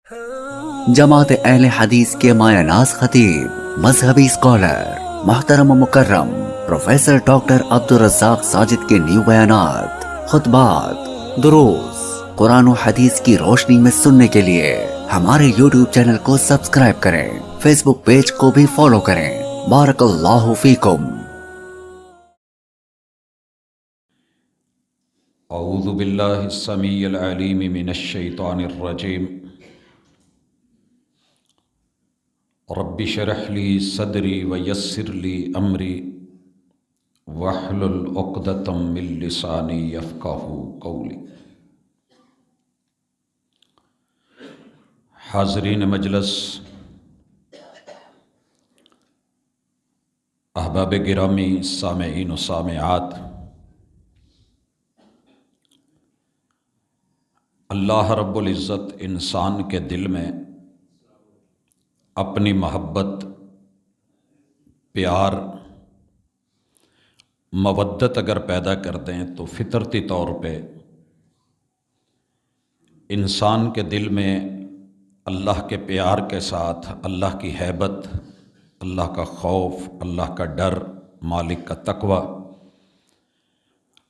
جماعت اہل حدیث کے مایہ ناز خطیب، مذہبی اسکالر، محترم و مکرم پروفیسر ڈاکٹر عبدالرزاق ساجد کے نیو بیانات، خطبات، دروس قرآن و حدیث کی روشنی میں سننے کے لیے ہمارے یوٹیوب چینل کو سبسکرائب کریں، فیس بک پیج کو بھی فالو کریں۔ بارک اللہ فیکم۔ اعوذ باللہ السمیع العلیم من الشیطان الرجیم۔ رب اشرح لی صدری ویسر لی امری واحلل عقدۃ من لسانی یفقہوا قولی۔ حاضرین مجلس، احباب گرامی، سامعین و سامعات، اللہ رب العزت انسان کے دل میں اپنی محبت، پیار، مودت اگر پیدا کر دیں تو فطرتی طور پہ انسان کے دل میں اللہ کے پیار کے ساتھ اللہ کی ہیبت، اللہ کا خوف، اللہ کا ڈر، مالک کا تقوی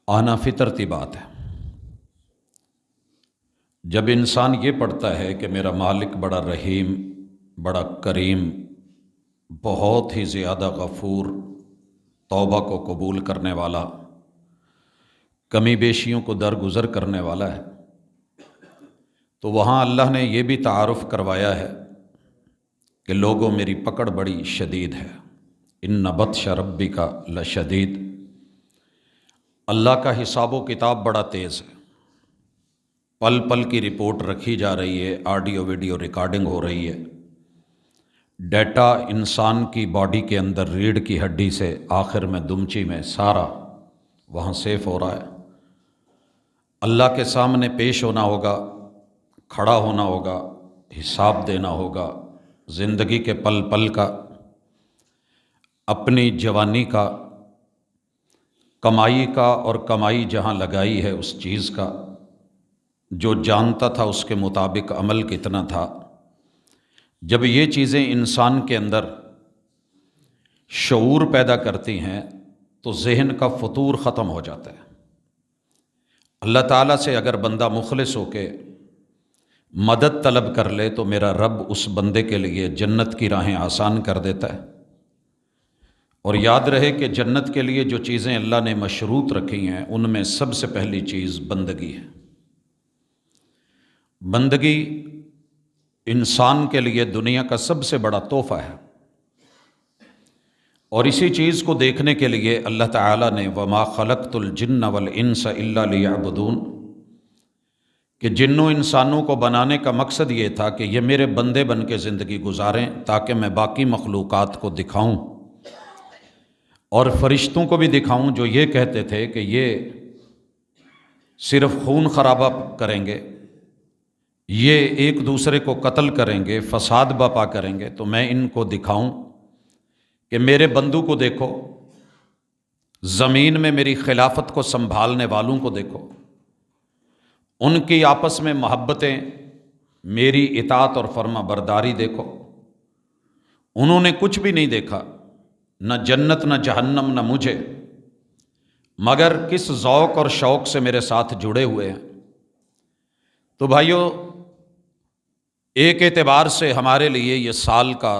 آنا فطرتی بات ہے۔ جب انسان یہ پڑھتا ہے کہ میرا مالک بڑا رحیم، بڑا کریم، بہت ہی زیادہ غفور، توبہ کو قبول کرنے والا، کمی بیشیوں کو درگزر کرنے والا ہے، تو وہاں اللہ نے یہ بھی تعارف کروایا ہے کہ لوگوں میری پکڑ بڑی شدید ہے، ان بطش ربک لشدید۔ اللہ کا حساب و کتاب بڑا تیز ہے، پل پل کی رپورٹ رکھی جا رہی ہے، آڈیو ویڈیو ریکارڈنگ ہو رہی ہے، ڈیٹا انسان کی باڈی کے اندر ریڑھ کی ہڈی سے آخر میں دمچی میں سارا وہاں سیف ہو رہا ہے۔ اللہ کے سامنے پیش ہونا ہوگا، کھڑا ہونا ہوگا، حساب دینا ہوگا، زندگی کے پل پل کا، اپنی جوانی کا، کمائی کا، اور کمائی جہاں لگائی ہے اس چیز کا، جو جانتا تھا اس کے مطابق عمل کتنا تھا۔ جب یہ چیزیں انسان کے اندر شعور پیدا کرتی ہیں تو ذہن کا فطور ختم ہو جاتا ہے۔ اللہ تعالیٰ سے اگر بندہ مخلص ہو کے مدد طلب کر لے تو میرا رب اس بندے کے لیے جنت کی راہیں آسان کر دیتا ہے۔ اور یاد رہے کہ جنت کے لیے جو چیزیں اللہ نے مشروط رکھی ہیں ان میں سب سے پہلی چیز بندگی ہے۔ بندگی انسان کے لیے دنیا کا سب سے بڑا تحفہ ہے، اور اسی چیز کو دیکھنے کے لیے اللہ تعالیٰ نے وَمَا خَلَقْتُ الْجِنَّ وَالْإِنسَ إِلَّا لِيَعْبُدُونَ کہ جنوں انسانوں کو بنانے کا مقصد یہ تھا کہ یہ میرے بندے بن کے زندگی گزاریں تاکہ میں باقی مخلوقات کو دکھاؤں، اور فرشتوں کو بھی دکھاؤں جو یہ کہتے تھے کہ یہ صرف خون خرابہ کریں گے، یہ ایک دوسرے کو قتل کریں گے، فساد برپا کریں گے، تو میں ان کو دکھاؤں کہ میرے بندوں کو دیکھو، زمین میں میری خلافت کو سنبھالنے والوں کو دیکھو، ان کی آپس میں محبتیں، میری اطاعت اور فرما برداری دیکھو۔ انہوں نے کچھ بھی نہیں دیکھا، نہ جنت نہ جہنم نہ مجھے، مگر کس ذوق اور شوق سے میرے ساتھ جڑے ہوئے ہیں۔ تو بھائیو، ایک اعتبار سے ہمارے لیے یہ سال کا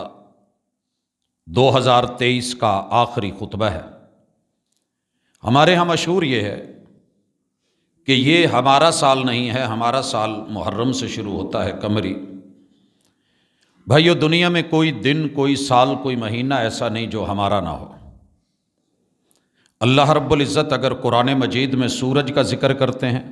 2023 کا آخری خطبہ ہے۔ ہمارے ہاں مشہور یہ ہے کہ یہ ہمارا سال نہیں ہے، ہمارا سال محرم سے شروع ہوتا ہے، قمری۔ بھائیو، دنیا میں کوئی دن، کوئی سال، کوئی مہینہ ایسا نہیں جو ہمارا نہ ہو۔ اللہ رب العزت اگر قرآن مجید میں سورج کا ذکر کرتے ہیں،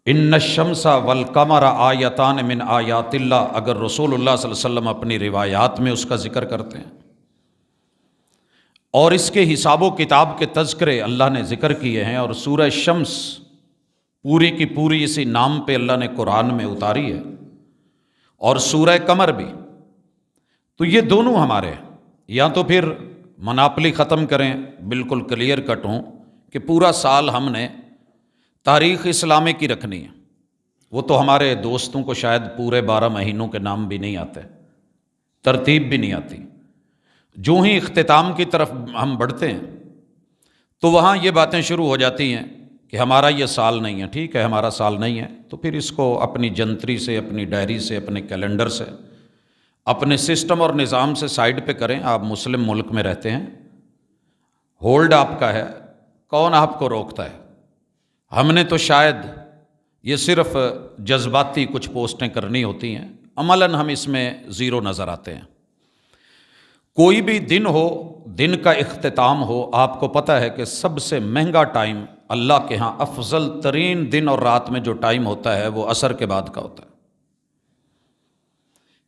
ان الشمس والقمر آیتان من آیات اللہ، اگر رسول اللہ صلی اللہ علیہ وسلم اپنی روایات میں اس کا ذکر کرتے ہیں، اور اس کے حساب و کتاب کے تذکرے اللہ نے ذکر کیے ہیں، اور سورہ شمس پوری کی پوری اسی نام پہ اللہ نے قرآن میں اتاری ہے، اور سورہ قمر بھی، تو یہ دونوں ہمارے ہیں۔ یا تو پھر مناپلی ختم کریں، بالکل کلیئر کٹ ہوں کہ پورا سال ہم نے تاریخ اسلامی کی رکھنی ہے، وہ تو ہمارے دوستوں کو شاید پورے 12 مہینوں کے نام بھی نہیں آتے، ترتیب بھی نہیں آتی۔ جو ہی اختتام کی طرف ہم بڑھتے ہیں تو وہاں یہ باتیں شروع ہو جاتی ہیں کہ ہمارا یہ سال نہیں ہے۔ ٹھیک ہے، ہمارا سال نہیں ہے تو پھر اس کو اپنی جنتری سے، اپنی ڈائری سے، اپنے کیلنڈر سے، اپنے سسٹم اور نظام سے سائڈ پہ کریں۔ آپ مسلم ملک میں رہتے ہیں، ہولڈ آپ کا ہے، کون آپ کو روکتا ہے؟ ہم نے تو شاید یہ صرف جذباتی کچھ پوسٹیں کرنی ہوتی ہیں، عملاً ہم اس میں زیرو نظر آتے ہیں۔ کوئی بھی دن ہو، دن کا اختتام ہو، آپ کو پتہ ہے کہ سب سے مہنگا ٹائم اللہ کے ہاں، افضل ترین دن اور رات میں جو ٹائم ہوتا ہے وہ عصر کے بعد کا ہوتا ہے،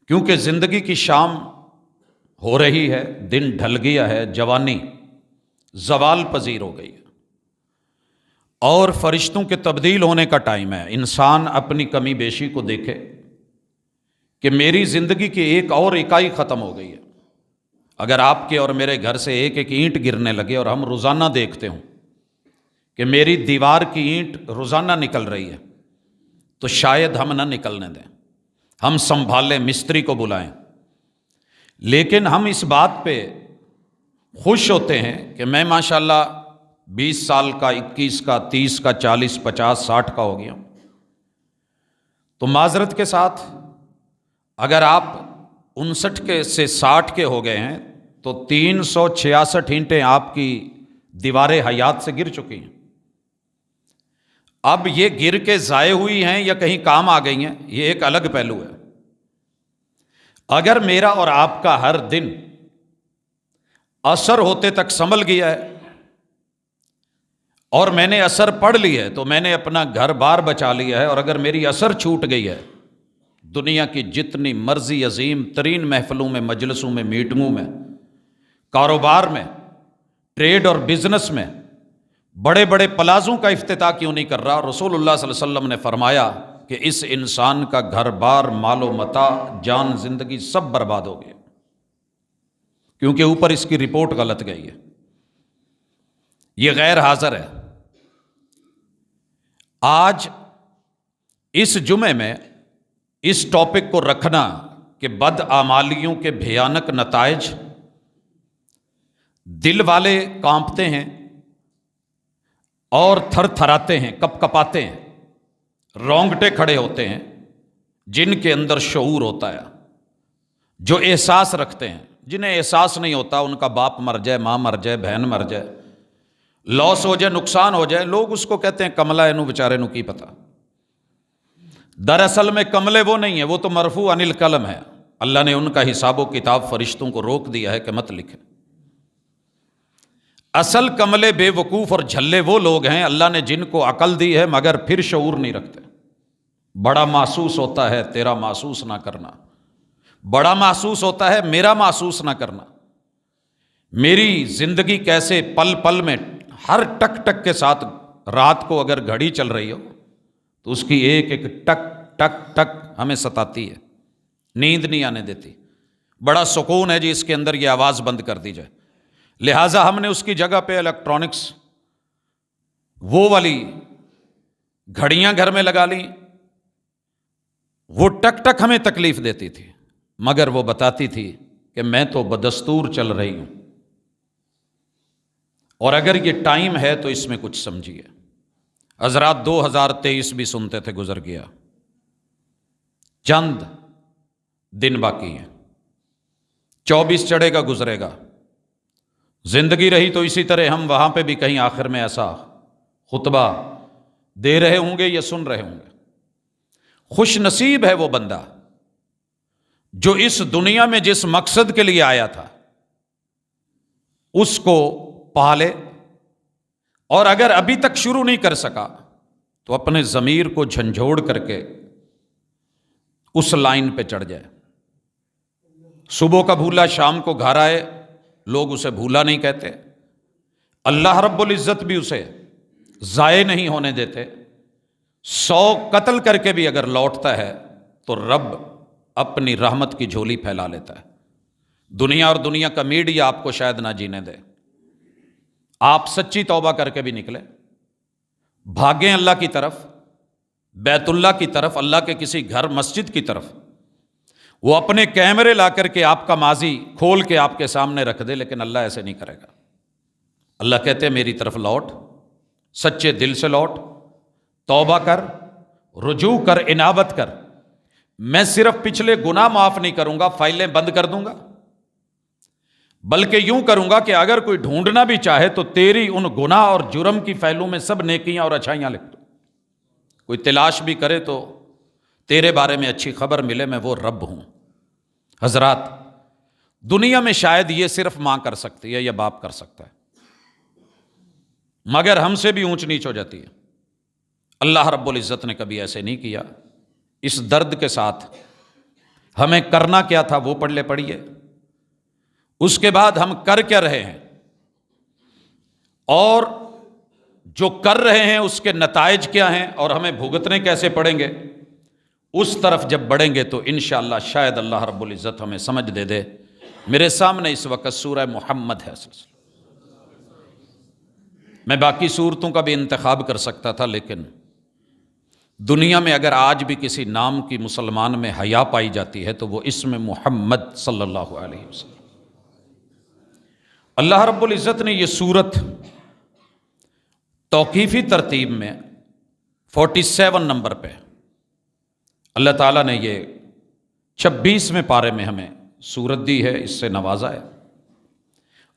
کیونکہ زندگی کی شام ہو رہی ہے، دن ڈھل گیا ہے، جوانی زوال پذیر ہو گئی ہے، اور فرشتوں کے تبدیل ہونے کا ٹائم ہے۔ انسان اپنی کمی بیشی کو دیکھے کہ میری زندگی کی ایک اور اکائی ختم ہو گئی ہے۔ اگر آپ کے اور میرے گھر سے ایک ایک اینٹ گرنے لگے اور ہم روزانہ دیکھتے ہوں کہ میری دیوار کی اینٹ روزانہ نکل رہی ہے تو شاید ہم نہ نکلنے دیں، ہم سنبھالیں، مستری کو بلائیں۔ لیکن ہم اس بات پہ خوش ہوتے ہیں کہ میں ماشاءاللہ 20 سال کا، 21 کا، 30 کا، 40، 50، 60 کا ہو گیا ہوں۔ تو معذرت کے ساتھ اگر آپ 59 کے سے 60 کے ہو گئے ہیں تو 366 اینٹیں آپ کی دیوار حیات سے گر چکی ہیں۔ اب یہ گر کے ضائع ہوئی ہیں یا کہیں کام آ گئی ہیں، یہ ایک الگ پہلو ہے۔ اگر میرا اور آپ کا ہر دن عصر ہوتے تک سنبھل گیا ہے اور میں نے عصر پڑھ لی ہے تو میں نے اپنا گھر بار بچا لیا ہے، اور اگر میری عصر چھوٹ گئی ہے، دنیا کی جتنی مرضی عظیم ترین محفلوں میں، مجلسوں میں، میٹنگوں میں، کاروبار میں، ٹریڈ اور بزنس میں، بڑے بڑے پلازوں کا افتتاح کیوں نہیں کر رہا؟ رسول اللہ صلی اللہ علیہ وسلم نے فرمایا کہ اس انسان کا گھر بار، مال و متاع، جان، زندگی سب برباد ہو گئے، کیونکہ اوپر اس کی رپورٹ غلط گئی ہے، یہ غیر حاضر ہے۔ آج اس جمعے میں اس ٹاپک کو رکھنا کہ بدعمالیوں کے بھیانک نتائج، دل والے کانپتے ہیں اور تھر تھراتے ہیں، کپ کپاتے ہیں، رونگٹے کھڑے ہوتے ہیں، جن کے اندر شعور ہوتا ہے، جو احساس رکھتے ہیں۔ جنہیں احساس نہیں ہوتا، ان کا باپ مر جائے، ماں مر جائے، بہن مر جائے، لاس ہو جائے، نقصان ہو جائے، لوگ اس کو کہتے ہیں کملہ اینو بیچارے نو کی پتہ۔ دراصل میں کملے وہ نہیں ہیں، وہ تو مرفوع عن القلم ہے، اللہ نے ان کا حساب و کتاب فرشتوں کو روک دیا ہے کہ مت لکھیں۔ اصل کملے، بے وقوف اور جھلے وہ لوگ ہیں اللہ نے جن کو عقل دی ہے مگر پھر شعور نہیں رکھتے۔ بڑا محسوس ہوتا ہے تیرا محسوس نہ کرنا، بڑا محسوس ہوتا ہے میرا محسوس نہ کرنا۔ میری زندگی کیسے پل پل میں، ہر ٹک ٹک کے ساتھ، رات کو اگر گھڑی چل رہی ہو تو اس کی ایک ایک ٹک ٹک ٹک ہمیں ستاتی ہے، نیند نہیں آنے دیتی۔ بڑا سکون ہے جی اس کے اندر یہ آواز بند کر دی جائے، لہٰذا ہم نے اس کی جگہ پہ الیکٹرانکس وہ والی گھڑیاں گھر میں لگا لی، وہ ٹک ٹک ہمیں تکلیف دیتی تھی مگر وہ بتاتی تھی کہ میں تو بدستور چل رہی ہوں، اور اگر یہ ٹائم ہے تو اس میں کچھ سمجھیے۔ حضرات 2023 بھی سنتے تھے، گزر گیا، چند دن باقی ہیں، 24 چڑھے گا، گزرے گا۔ زندگی رہی تو اسی طرح ہم وہاں پہ بھی کہیں آخر میں ایسا خطبہ دے رہے ہوں گے یا سن رہے ہوں گے۔ خوش نصیب ہے وہ بندہ جو اس دنیا میں جس مقصد کے لیے آیا تھا اس کو پالے، اور اگر ابھی تک شروع نہیں کر سکا تو اپنے ضمیر کو جھنجھوڑ کر کے اس لائن پہ چڑھ جائے۔ صبح کا بھولا شام کو گھر آئے، لوگ اسے بھولا نہیں کہتے، اللہ رب العزت بھی اسے ضائع نہیں ہونے دیتے۔ 100 قتل کر کے بھی اگر لوٹتا ہے تو رب اپنی رحمت کی جھولی پھیلا لیتا ہے۔ دنیا اور دنیا کا میڈیا آپ کو شاید نہ جینے دے، آپ سچی توبہ کر کے بھی نکلے، بھاگیں اللہ کی طرف، بیت اللہ کی طرف، اللہ کے کسی گھر مسجد کی طرف، وہ اپنے کیمرے لا کر کے آپ کا ماضی کھول کے آپ کے سامنے رکھ دے، لیکن اللہ ایسے نہیں کرے گا۔ اللہ کہتے ہیں میری طرف لوٹ، سچے دل سے لوٹ، توبہ کر، رجوع کر، انابت کر، میں صرف پچھلے گناہ معاف نہیں کروں گا، فائلیں بند کر دوں گا، بلکہ یوں کروں گا کہ اگر کوئی ڈھونڈنا بھی چاہے تو تیری ان گناہ اور جرم کی فائلوں میں سب نیکیاں اور اچھائیاں لکھ دوں، کوئی تلاش بھی کرے تو تیرے بارے میں اچھی خبر ملے، میں وہ رب ہوں۔ حضرات، دنیا میں شاید یہ صرف ماں کر سکتی ہے یا باپ کر سکتا ہے، مگر ہم سے بھی اونچ نیچ ہو جاتی ہے۔ اللہ رب العزت نے کبھی ایسے نہیں کیا۔ اس درد کے ساتھ ہمیں کرنا کیا تھا وہ پڑھیے، اس کے بعد ہم کر کیا رہے ہیں، اور جو کر رہے ہیں اس کے نتائج کیا ہیں، اور ہمیں بھگتنے کیسے پڑیں گے، اس طرف جب بڑھیں گے تو انشاءاللہ شاید اللہ رب العزت ہمیں سمجھ دے دے۔ میرے سامنے اس وقت سورہ محمد ہے۔ میں باقی سورتوں کا بھی انتخاب کر سکتا تھا، لیکن دنیا میں اگر آج بھی کسی نام کی مسلمان میں حیا پائی جاتی ہے تو وہ اسم محمد صلی اللہ علیہ وسلم۔ اللہ رب العزت نے یہ سورت توقیفی ترتیب میں 47 نمبر پہ اللہ تعالیٰ نے یہ 26ویں پارے میں ہمیں سورت دی ہے، اس سے نوازا ہے،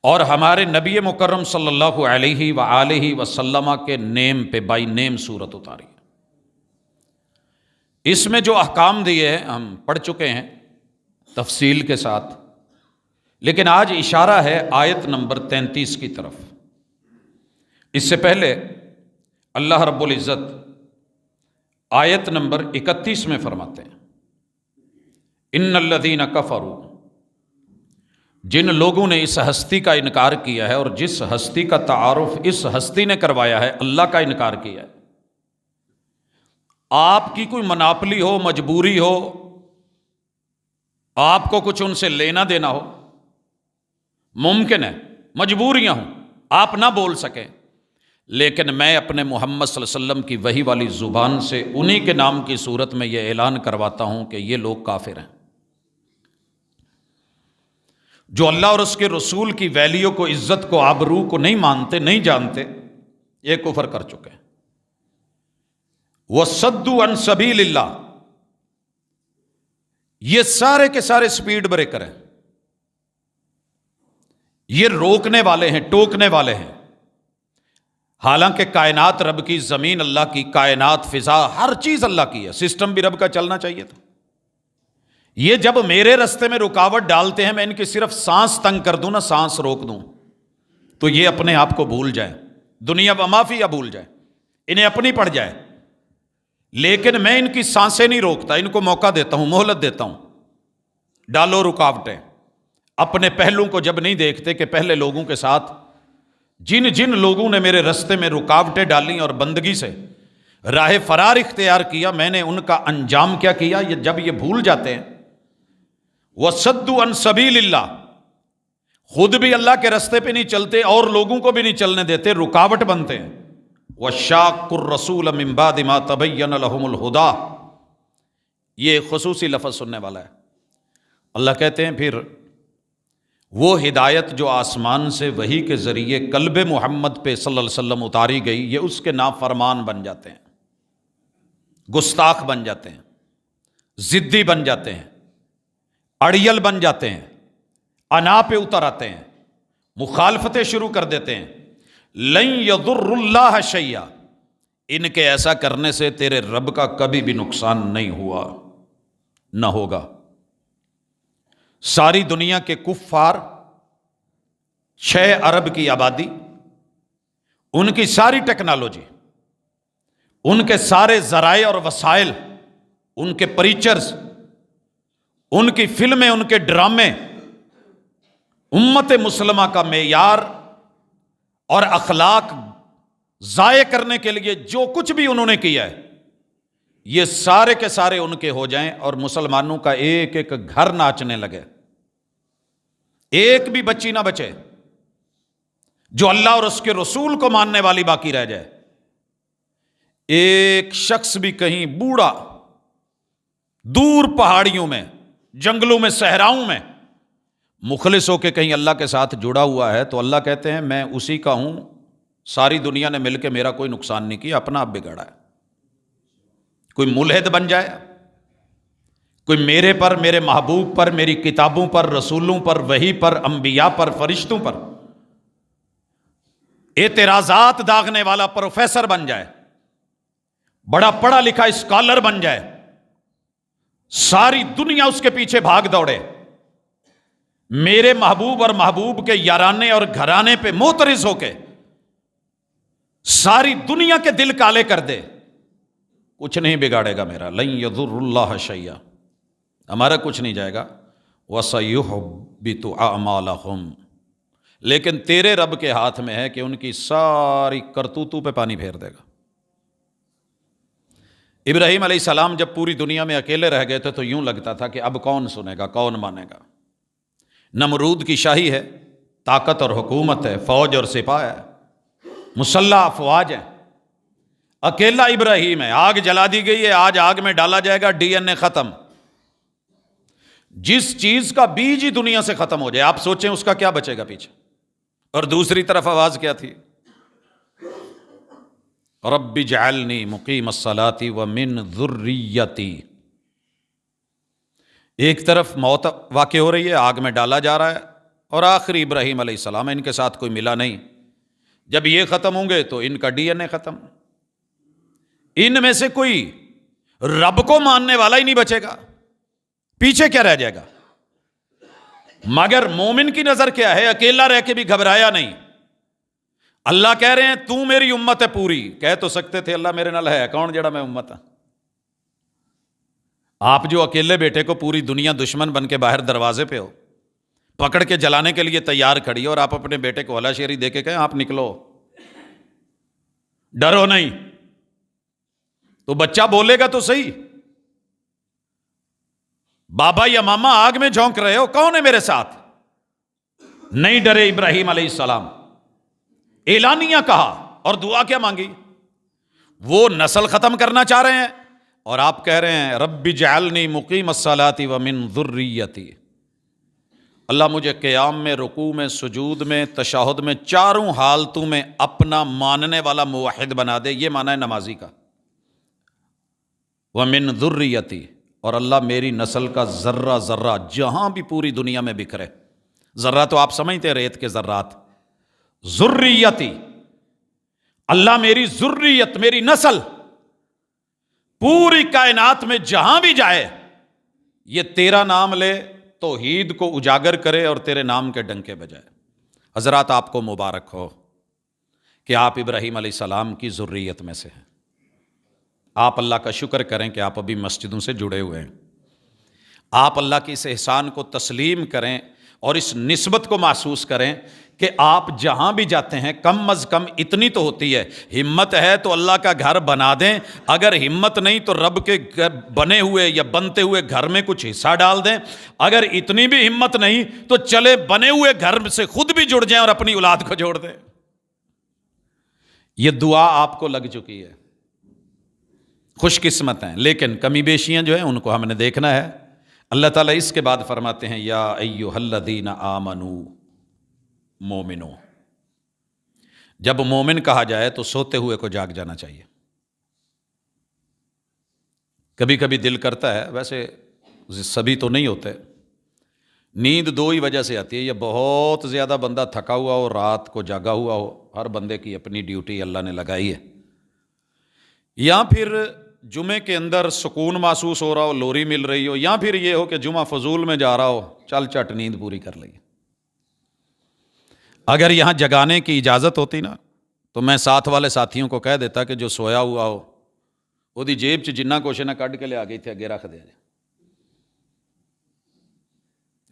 اور ہمارے نبی مکرم صلی اللہ علیہ وآلہ وسلم کے نیم پہ بائی نیم سورت اتاری ہے۔ اس میں جو احکام دیے ہیں ہم پڑھ چکے ہیں تفصیل کے ساتھ، لیکن آج اشارہ ہے آیت نمبر 33 کی طرف۔ اس سے پہلے اللہ رب العزت آیت نمبر 31 میں فرماتے ہیں، ان الذین کفروا، جن لوگوں نے اس ہستی کا انکار کیا ہے اور جس ہستی کا تعارف اس ہستی نے کروایا ہے، اللہ کا انکار کیا ہے۔ آپ کی کوئی مناپلی ہو، مجبوری ہو، آپ کو کچھ ان سے لینا دینا ہو، ممکن ہے مجبوریاں ہوں، آپ نہ بول سکیں، لیکن میں اپنے محمد صلی اللہ علیہ وسلم کی وحی والی زبان سے انہی کے نام کی صورت میں یہ اعلان کرواتا ہوں کہ یہ لوگ کافر ہیں۔ جو اللہ اور اس کے رسول کی ویلیو کو، عزت کو، آبرو کو نہیں مانتے، نہیں جانتے، یہ کفر کر چکے ہیں۔ وَصَدُّوا عَن سَبِيلِ اللَّهِ، یہ سارے کے سارے سپیڈ بریکر ہیں، یہ روکنے والے ہیں، ٹوکنے والے ہیں۔ حالانکہ کائنات رب کی، زمین اللہ کی، کائنات، فضا، ہر چیز اللہ کی ہے، سسٹم بھی رب کا چلنا چاہیے تھا۔ یہ جب میرے رستے میں رکاوٹ ڈالتے ہیں، میں ان کی صرف سانس تنگ کر دوں نا، سانس روک دوں، تو یہ اپنے آپ کو بھول جائیں، دنیا و ما فیہا بھول جائیں، انہیں اپنی پڑ جائے، لیکن میں ان کی سانسیں نہیں روکتا، ان کو موقع دیتا ہوں، مہلت دیتا ہوں، ڈالو رکاوٹیں۔ اپنے پہلوں کو جب نہیں دیکھتے کہ پہلے لوگوں کے ساتھ جن جن لوگوں نے میرے رستے میں رکاوٹیں ڈالیں اور بندگی سے راہ فرار اختیار کیا، میں نے ان کا انجام کیا کیا، یہ جب یہ بھول جاتے ہیں۔ وَصَدُّوا عَن سَبِيلِ اللَّهِ، خود بھی اللہ کے رستے پہ نہیں چلتے اور لوگوں کو بھی نہیں چلنے دیتے، رکاوٹ بنتے ہیں۔ وَشَاقُّوا الرَّسُولَ مِن بَعْدِ مَا تَبَيَّنَ لَهُمُ الْهُدَىٰ، یہ خصوصی لفظ سننے والا ہے۔ اللہ کہتے ہیں پھر وہ ہدایت جو آسمان سے وحی کے ذریعے قلب محمد پہ صلی اللہ علیہ وسلم اتاری گئی، یہ اس کے نافرمان بن جاتے ہیں، گستاخ بن جاتے ہیں، ضدی بن جاتے ہیں، اڑیل بن جاتے ہیں، انا پہ اتر آتے ہیں، مخالفتیں شروع کر دیتے ہیں۔ لن یضر اللہ شیئا، ان کے ایسا کرنے سے تیرے رب کا کبھی بھی نقصان نہیں ہوا، نہ ہوگا۔ ساری دنیا کے کفار، 6 ارب کی آبادی، ان کی ساری ٹیکنالوجی، ان کے سارے ذرائع اور وسائل، ان کے پریچرز، ان کی فلمیں، ان کے ڈرامے، امت مسلمہ کا معیار اور اخلاق ضائع کرنے کے لیے جو کچھ بھی انہوں نے کیا ہے، یہ سارے کے سارے ان کے ہو جائیں اور مسلمانوں کا ایک ایک گھر ناچنے لگے، ایک بھی بچی نہ بچے، جو اللہ اور اس کے رسول کو ماننے والی باقی رہ جائے، ایک شخص بھی کہیں بوڑھا دور پہاڑیوں میں، جنگلوں میں، صحراؤں میں مخلص ہو کے کہیں اللہ کے ساتھ جڑا ہوا ہے تو اللہ کہتے ہیں میں اسی کا ہوں، ساری دنیا نے مل کے میرا کوئی نقصان نہیں کیا، اپنا آپ بگاڑا ہے۔ کوئی ملحد بن جائے، کوئی میرے پر، میرے محبوب پر، میری کتابوں پر، رسولوں پر، وحی پر، انبیاء پر، فرشتوں پر اعتراضات داغنے والا پروفیسر بن جائے، بڑا پڑھا لکھا اسکالر بن جائے، ساری دنیا اس کے پیچھے بھاگ دوڑے، میرے محبوب اور محبوب کے یارانے اور گھرانے پہ معترض ہو کے ساری دنیا کے دل کالے کر دے، کچھ نہیں بگاڑے گا میرا۔ لن یضر اللہ شیئا، ہمارا کچھ نہیں جائے گا۔ وَسَيُحْبِطُ أَعْمَالَهُمْ، لیکن تیرے رب کے ہاتھ میں ہے کہ ان کی ساری کرتوتوں پہ پانی پھیر دے گا۔ ابراہیم علیہ السلام جب پوری دنیا میں اکیلے رہ گئے تھے تو یوں لگتا تھا کہ اب کون سنے گا، کون مانے گا۔ نمرود کی شاہی ہے، طاقت اور حکومت ہے، فوج اور سپاہ ہے، مسلح افواج ہیں، اکیلا ابراہیم ہے۔ آگ جلا دی گئی ہے، آج آگ میں ڈالا جائے گا، ڈی این اے ختم۔ جس چیز کا بیج ہی دنیا سے ختم ہو جائے، آپ سوچیں اس کا کیا بچے گا پیچھے۔ اور دوسری طرف آواز کیا تھی؟ رب اجعلنی مقیم الصلاۃ ومن ذریتی۔ ایک طرف موت واقع ہو رہی ہے، آگ میں ڈالا جا رہا ہے، اور آخری ابراہیم علیہ السلام، ان کے ساتھ کوئی ملا نہیں۔ جب یہ ختم ہوں گے تو ان کا ڈی این اے ختم، ان میں سے کوئی رب کو ماننے والا ہی نہیں بچے گا، پیچھے کیا رہ جائے گا۔ مگر مومن کی نظر کیا ہے؟ اکیلا رہ کے بھی گھبرایا نہیں۔ اللہ کہہ رہے ہیں تو میری امت ہے پوری، کہہ تو سکتے تھے اللہ میرے نال ہے کون جڑا میں امت ہوں۔ آپ جو اکیلے بیٹے کو پوری دنیا دشمن بن کے باہر دروازے پہ ہو، پکڑ کے جلانے کے لیے تیار کھڑی ہو، اور آپ اپنے بیٹے کو ہلا شیری دے کے کہیں آپ نکلو، ڈرو نہیں، تو بچہ بولے گا تو صحیح، بابا یا ماما آگ میں جھونک رہے ہو، کون ہے میرے ساتھ؟ نہیں ڈرے ابراہیم علیہ السلام، اعلانیہ کہا اور دعا کیا مانگی؟ وہ نسل ختم کرنا چاہ رہے ہیں اور آپ کہہ رہے ہیں رب اجعلنی مقیم الصلاۃ ومن ذریتی، اللہ مجھے قیام میں، رکوع میں، سجود میں، تشہد میں، چاروں حالتوں میں اپنا ماننے والا موحد بنا دے۔ یہ معنی ہے نمازی کا۔ ومن ذریتی، اور اللہ میری نسل کا ذرہ ذرہ جہاں بھی پوری دنیا میں بکھرے، ذرہ تو آپ سمجھتے ہیں ریت کے ذرات، ذریتی، اللہ میری ذریت، میری نسل پوری کائنات میں جہاں بھی جائے یہ تیرا نام لے، توحید کو اجاگر کرے اور تیرے نام کے ڈنکے بجائے۔ حضرات آپ کو مبارک ہو کہ آپ ابراہیم علیہ السلام کی ذریت میں سے ہیں۔ آپ اللہ کا شکر کریں کہ آپ ابھی مسجدوں سے جڑے ہوئے ہیں۔ آپ اللہ کے اس احسان کو تسلیم کریں اور اس نسبت کو محسوس کریں کہ آپ جہاں بھی جاتے ہیں کم از کم اتنی تو ہوتی ہے، ہمت ہے تو اللہ کا گھر بنا دیں، اگر ہمت نہیں تو رب کے بنے ہوئے یا بنتے ہوئے گھر میں کچھ حصہ ڈال دیں، اگر اتنی بھی ہمت نہیں تو چلے بنے ہوئے گھر سے خود بھی جڑ جائیں اور اپنی اولاد کو جوڑ دیں۔ یہ دعا آپ کو لگ چکی ہے، خوش قسمت ہیں، لیکن کمی بیشیاں جو ہیں ان کو ہم نے دیکھنا ہے۔ اللہ تعالیٰ اس کے بعد فرماتے ہیں یا ایھا الذین آمنوا، مومنو، جب مومن کہا جائے تو سوتے ہوئے کو جاگ جانا چاہیے۔ کبھی کبھی دل کرتا ہے، ویسے سبھی تو نہیں ہوتے، نیند دو ہی وجہ سے آتی ہے، یا بہت زیادہ بندہ تھکا ہوا ہو، رات کو جاگا ہوا ہو، ہر بندے کی اپنی ڈیوٹی اللہ نے لگائی ہے، یا پھر جمعے کے اندر سکون محسوس ہو رہا ہو، لوری مل رہی ہو، یا پھر یہ ہو کہ جمعہ فضول میں جا رہا ہو، چل چٹ نیند پوری کر لئی۔ اگر یہاں جگانے کی اجازت ہوتی نا تو میں ساتھ والے ساتھیوں کو کہہ دیتا کہ جو سویا ہوا ہو وہ دی جیب چ جنہ کچھ نہ کڈ کے لے آ گئی تھے اگے رکھ دیا جائے۔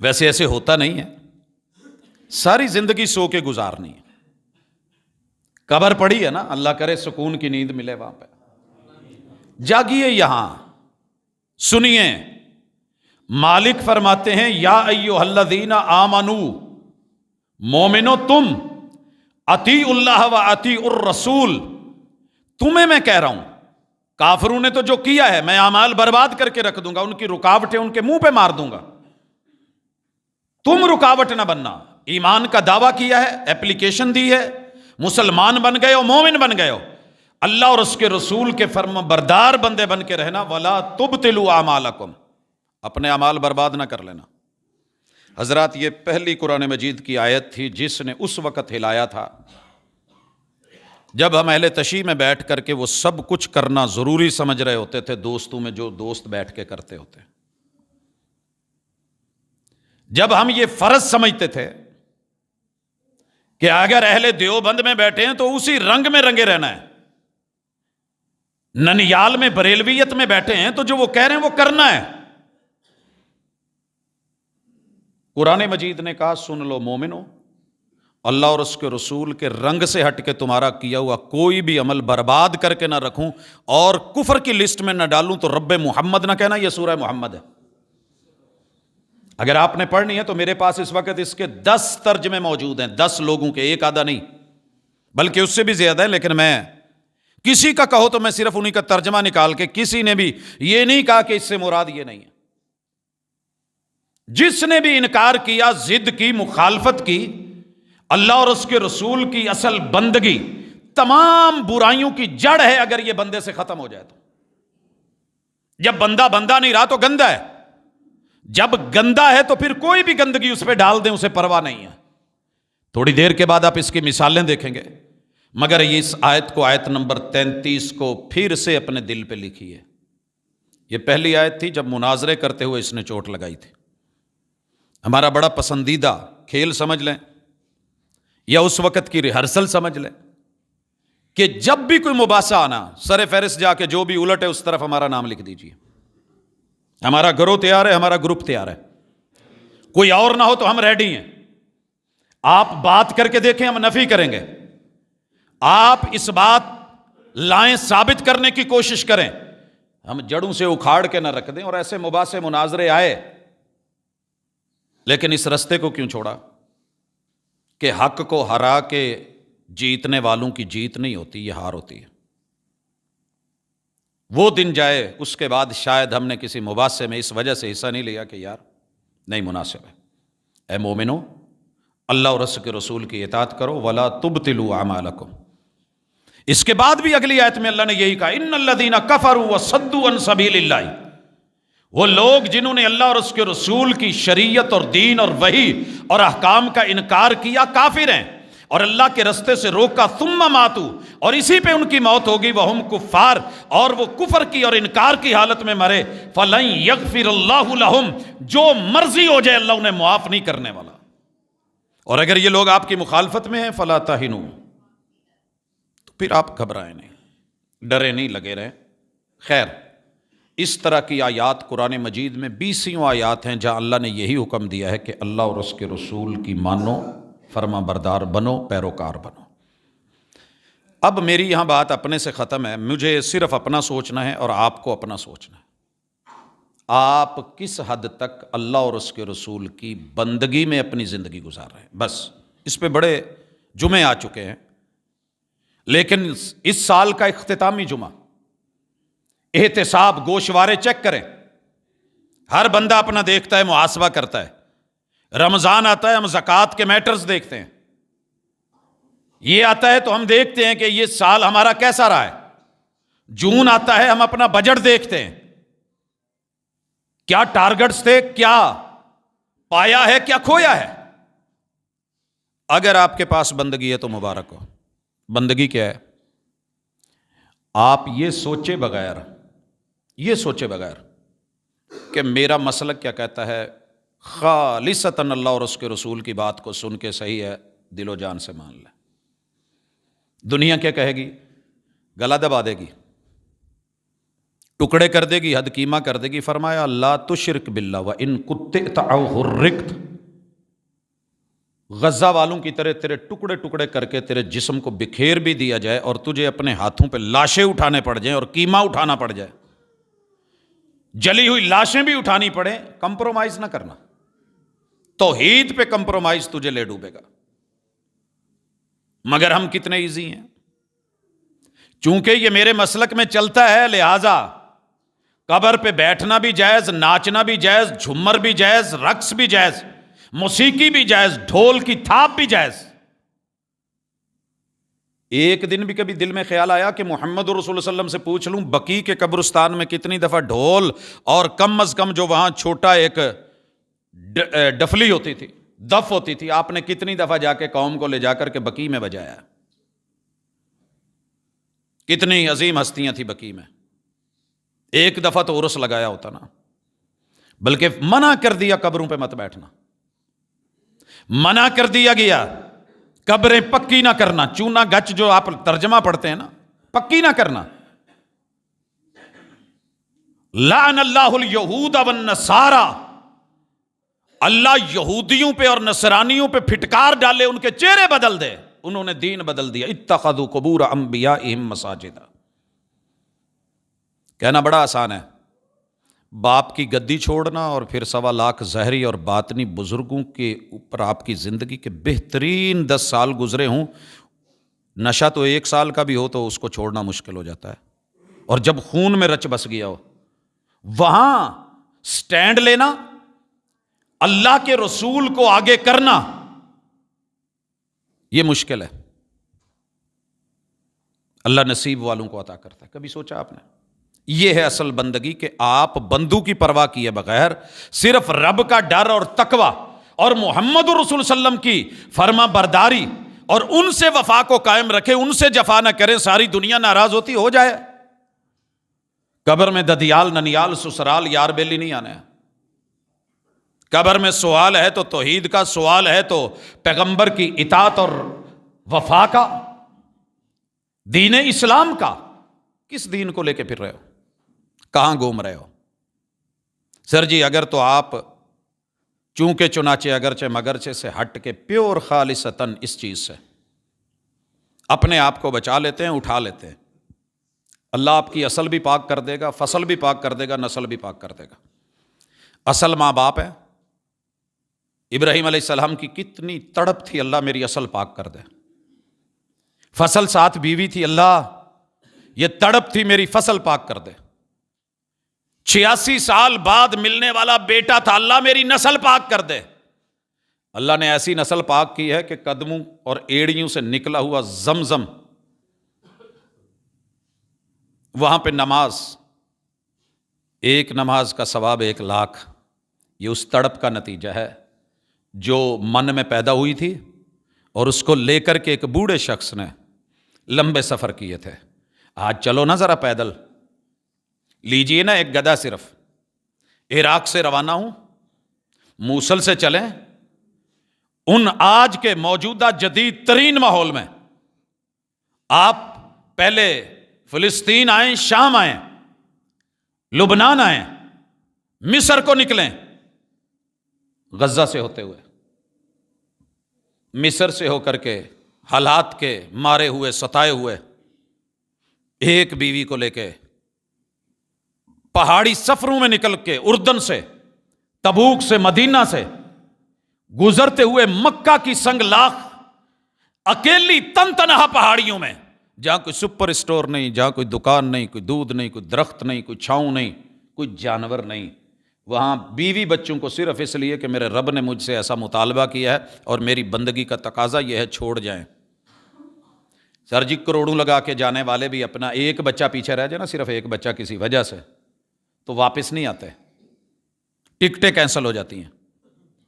ویسے ایسے ہوتا نہیں ہے، ساری زندگی سو کے گزارنی ہے، قبر پڑی ہے نا، اللہ کرے سکون کی نیند ملے وہاں پہ۔ جاگیے، یہاں سنیے، مالک فرماتے ہیں یا ایھا الذین آمنوا، مومنو تم، اطیعوا اللہ و اطیعوا الرسول، تمہیں میں کہہ رہا ہوں کافروں نے تو جو کیا ہے میں اعمال برباد کر کے رکھ دوں گا، ان کی رکاوٹیں ان کے منہ پہ مار دوں گا، تم رکاوٹ نہ بننا۔ ایمان کا دعویٰ کیا ہے، اپلیکیشن دی ہے، مسلمان بن گئے ہو، مومن بن گئے ہو، اللہ اور اس کے رسول کے فرما بردار بندے بن کے رہنا۔ وَلَا تُبْطِلُوا أَعْمَالَكُمْ، اپنے اعمال برباد نہ کر لینا۔ حضرات یہ پہلی قرآن مجید کی آیت تھی جس نے اس وقت ہلایا تھا جب ہم اہل تشیع میں بیٹھ کر کے وہ سب کچھ کرنا ضروری سمجھ رہے ہوتے تھے، دوستوں میں جو دوست بیٹھ کے کرتے ہوتے، جب ہم یہ فرض سمجھتے تھے کہ اگر اہل دیوبند میں بیٹھے ہیں تو اسی رنگ میں رنگے رہنا ہے، ننیال میں بریلویت میں بیٹھے ہیں تو جو وہ کہہ رہے ہیں وہ کرنا ہے۔ قرآن مجید نے کہا سن لو مومنو، اللہ اور اس کے رسول کے رنگ سے ہٹ کے تمہارا کیا ہوا کوئی بھی عمل برباد کر کے نہ رکھوں اور کفر کی لسٹ میں نہ ڈالوں تو رب محمد نہ کہنا۔ یہ سورہ محمد ہے، اگر آپ نے پڑھنی ہے تو میرے پاس اس وقت اس کے 10 ترجمے موجود ہیں، 10 لوگوں کے، ایک آدھا نہیں بلکہ اس سے بھی زیادہ ہے، لیکن میں کسی کا کہو تو میں صرف انہی کا ترجمہ نکال کے، کسی نے بھی یہ نہیں کہا کہ اس سے مراد یہ نہیں ہے۔ جس نے بھی انکار کیا، ضد کی، مخالفت کی، اللہ اور اس کے رسول کی اصل بندگی تمام برائیوں کی جڑ ہے اگر یہ بندے سے ختم ہو جائے تو۔ جب بندہ بندہ نہیں رہا تو گندا ہے، جب گندا ہے تو پھر کوئی بھی گندگی اس پہ ڈال دیں اسے پرواہ نہیں ہے۔ تھوڑی دیر کے بعد آپ اس کی مثالیں دیکھیں گے، مگر یہ اس آیت کو، آیت نمبر 33 کو پھر سے اپنے دل پہ لکھیے۔ یہ پہلی آیت تھی جب مناظرے کرتے ہوئے اس نے چوٹ لگائی تھی۔ ہمارا بڑا پسندیدہ کھیل سمجھ لیں یا اس وقت کی ریہرسل سمجھ لیں کہ جب بھی کوئی مباحثہ آنا، سر فہرست جا کے جو بھی الٹ ہے اس طرف ہمارا نام لکھ دیجیے۔ ہمارا گروہ تیار ہے، ہمارا گروپ تیار ہے، کوئی اور نہ ہو تو ہم ریڈی ہیں۔ آپ بات کر کے دیکھیں، ہم نفی کریں گے۔ آپ اس بات لائیں، ثابت کرنے کی کوشش کریں، ہم جڑوں سے اکھاڑ کے نہ رکھ دیں۔ اور ایسے مباحثے مناظرے آئے، لیکن اس رستے کو کیوں چھوڑا کہ حق کو ہرا کے جیتنے والوں کی جیت نہیں ہوتی، یہ ہار ہوتی ہے۔ وہ دن جائے، اس کے بعد شاید ہم نے کسی مباحثے میں اس وجہ سے حصہ نہیں لیا کہ یار نہیں مناسب ہے۔ اے مومنو، اللہ اور اس کے رسول کی اطاعت کرو، ولا تبطلوا اعمالکم۔ اس کے بعد بھی اگلی آیت میں اللہ نے یہی کہا، ان الذین کفروا وصدوا عن سبیل اللہ، وہ لوگ جنہوں نے اللہ اور اس کے رسول کی شریعت اور دین اور وحی اور احکام کا انکار کیا، کافر ہیں، اور اللہ کے رستے سے روکا، ثم ماتوا، اور اسی پہ ان کی موت ہوگی، وہم کفار، اور وہ کفر کی اور انکار کی حالت میں مرے، فلن یغفر اللہ لہم، جو مرضی ہو جائے اللہ انہیں معاف نہیں کرنے والا۔ اور اگر یہ لوگ آپ کی مخالفت میں ہیں، فلا تہنوا، تو پھر آپ گھبرائیں نہیں، ڈرے نہیں، لگے رہیں۔ خیر، اس طرح کی آیات قرآن مجید میں 20 آیات ہیں جہاں اللہ نے یہی حکم دیا ہے کہ اللہ اور اس کے رسول کی مانو، فرما بردار بنو، پیروکار بنو۔ اب میری یہاں بات اپنے سے ختم ہے، مجھے صرف اپنا سوچنا ہے اور آپ کو اپنا سوچنا ہے۔ آپ کس حد تک اللہ اور اس کے رسول کی بندگی میں اپنی زندگی گزار رہے ہیں؟ بس اس پہ بڑے جمعے آ چکے ہیں، لیکن اس سال کا اختتامی جمعہ، احتساب، گوشوارے چیک کریں۔ ہر بندہ اپنا دیکھتا ہے، محاسبہ کرتا ہے۔ رمضان آتا ہے، ہم زکوٰۃ کے میٹرز دیکھتے ہیں، یہ آتا ہے تو ہم دیکھتے ہیں کہ یہ سال ہمارا کیسا رہا ہے۔ جون آتا ہے، ہم اپنا بجٹ دیکھتے ہیں، کیا ٹارگٹس تھے، کیا پایا ہے، کیا کھویا ہے۔ اگر آپ کے پاس بندگی ہے تو مبارک ہو۔ بندگی کیا ہے؟ آپ یہ سوچے بغیر کہ میرا مسلک کیا کہتا ہے، خالصتاً اللہ اور اس کے رسول کی بات کو سن کے صحیح ہے دل و جان سے مان لیں۔ دنیا کیا کہے گی؟ گلا دبا دے گی، ٹکڑے کر دے گی، حد کیمہ کر دے گی۔ فرمایا لا تشرک باللہ وان قطعت او حرکت، غزہ والوں کی طرح تیرے ٹکڑے ٹکڑے کر کے تیرے جسم کو بکھیر بھی دیا جائے اور تجھے اپنے ہاتھوں پہ لاشیں اٹھانے پڑ جائیں اور کیمہ اٹھانا پڑ جائے، جلی ہوئی لاشیں بھی اٹھانی پڑیں، کمپرومائز نہ کرنا۔ توحید پہ کمپرومائز تجھے لے ڈوبے گا۔ مگر ہم کتنے ایزی ہیں، چونکہ یہ میرے مسلک میں چلتا ہے، لہذا قبر پہ بیٹھنا بھی جائز، ناچنا بھی جائز، جھومر بھی جائز، رقص بھی جائز، موسیقی بھی جائز، ڈھول کی تھاپ بھی جائز۔ ایک دن بھی کبھی دل میں خیال آیا کہ محمد رسول اللہ صلی اللہ علیہ وسلم سے پوچھ لوں بقیع کے قبرستان میں کتنی دفعہ ڈھول اور کم از کم جو وہاں چھوٹا ایک ڈفلی ہوتی تھی، دف ہوتی تھی، آپ نے کتنی دفعہ جا کے قوم کو لے جا کر کے بقیع میں بجایا؟ کتنی عظیم ہستیاں تھیں بقیع میں، ایک دفعہ تو عرس لگایا ہوتا نا۔ بلکہ منع کر دیا قبروں پہ مت بیٹھنا، منع کر دیا گیا قبریں پکی نہ کرنا، چونا گچ جو آپ ترجمہ پڑھتے ہیں نا، پکی نہ کرنا۔ لعن اللہ الیہود والنصارى، اللہ یہودیوں پہ اور نصرانیوں پہ پھٹکار ڈالے، ان کے چہرے بدل دے، انہوں نے دین بدل دیا۔ اتخذوا قبور انبیائہم مساجدا۔ کہنا بڑا آسان ہے، باپ کی گدی چھوڑنا اور پھر 1.25 لاکھ ظاہری اور باطنی بزرگوں کے اوپر آپ کی زندگی کے بہترین 10 سال گزرے ہوں، نشہ تو 1 سال کا بھی ہو تو اس کو چھوڑنا مشکل ہو جاتا ہے، اور جب خون میں رچ بس گیا ہو وہاں سٹینڈ لینا، اللہ کے رسول کو آگے کرنا، یہ مشکل ہے۔ اللہ نصیب والوں کو عطا کرتا ہے۔ کبھی سوچا آپ نے؟ یہ ہے اصل بندگی کہ آپ بندوں کی پرواہ کیے بغیر صرف رب کا ڈر اور تقوی اور محمد رسول صلی اللہ علیہ وسلم کی فرما برداری اور ان سے وفا کو قائم رکھے، ان سے جفا نہ کریں، ساری دنیا ناراض ہوتی ہو جائے۔ قبر میں ددیال ننیال سسرال یار بیلی نہیں آنا ہے۔ قبر میں سوال ہے تو توحید کا، سوال ہے تو پیغمبر کی اطاعت اور وفا کا، دین اسلام کا۔ کس دین کو لے کے پھر رہے ہو؟ کہاں گھوم رہے ہو؟ سر جی اگر تو آپ چونکہ چنانچہ اگرچہ مگرچہ سے ہٹ کے پیور خالصتاً اس چیز سے اپنے آپ کو بچا لیتے ہیں، اٹھا لیتے ہیں، اللہ آپ کی اصل بھی پاک کر دے گا، فصل بھی پاک کر دے گا، نسل بھی پاک کر دے گا۔ اصل ماں باپ ہے، ابراہیم علیہ السلام کی کتنی تڑپ تھی اللہ میری اصل پاک کر دے۔ فصل ساتھ بیوی تھی، اللہ یہ تڑپ تھی میری فصل پاک کر دے۔ 86 سال بعد ملنے والا بیٹا تھا، اللہ میری نسل پاک کر دے۔ اللہ نے ایسی نسل پاک کی ہے کہ قدموں اور ایڑیوں سے نکلا ہوا زمزم، وہاں پہ نماز، ایک نماز کا ثواب 1 لاکھ۔ یہ اس تڑپ کا نتیجہ ہے جو من میں پیدا ہوئی تھی، اور اس کو لے کر کے ایک بوڑھے شخص نے لمبے سفر کیے تھے۔ آج چلو نا ذرا پیدل، لیجئے نا ایک گدھا، صرف عراق سے روانہ ہوں، موصل سے چلیں، ان آج کے موجودہ جدید ترین ماحول میں آپ پہلے فلسطین آئیں، شام آئیں، لبنان آئیں، مصر کو نکلیں، غزہ سے ہوتے ہوئے، مصر سے ہو کر کے حالات کے مارے ہوئے ستائے ہوئے ایک بیوی کو لے کے پہاڑی سفروں میں نکل کے، اردن سے، تبوک سے، مدینہ سے گزرتے ہوئے مکہ کی سنگ لاخ اکیلی تن تنہا پہاڑیوں میں، جہاں کوئی سپر اسٹور نہیں، جہاں کوئی دکان نہیں، کوئی دودھ نہیں، کوئی درخت نہیں، کوئی چھاؤں نہیں، کوئی جانور نہیں، وہاں بیوی بچوں کو صرف اس لیے کہ میرے رب نے مجھ سے ایسا مطالبہ کیا ہے اور میری بندگی کا تقاضا یہ ہے، چھوڑ جائیں۔ سر جی کروڑوں لگا کے جانے والے بھی اپنا ایک بچہ پیچھے رہ جائے نا، صرف ایک بچہ کسی وجہ سے، تو واپس نہیں آتے، ٹکٹیں کینسل ہو جاتی ہیں،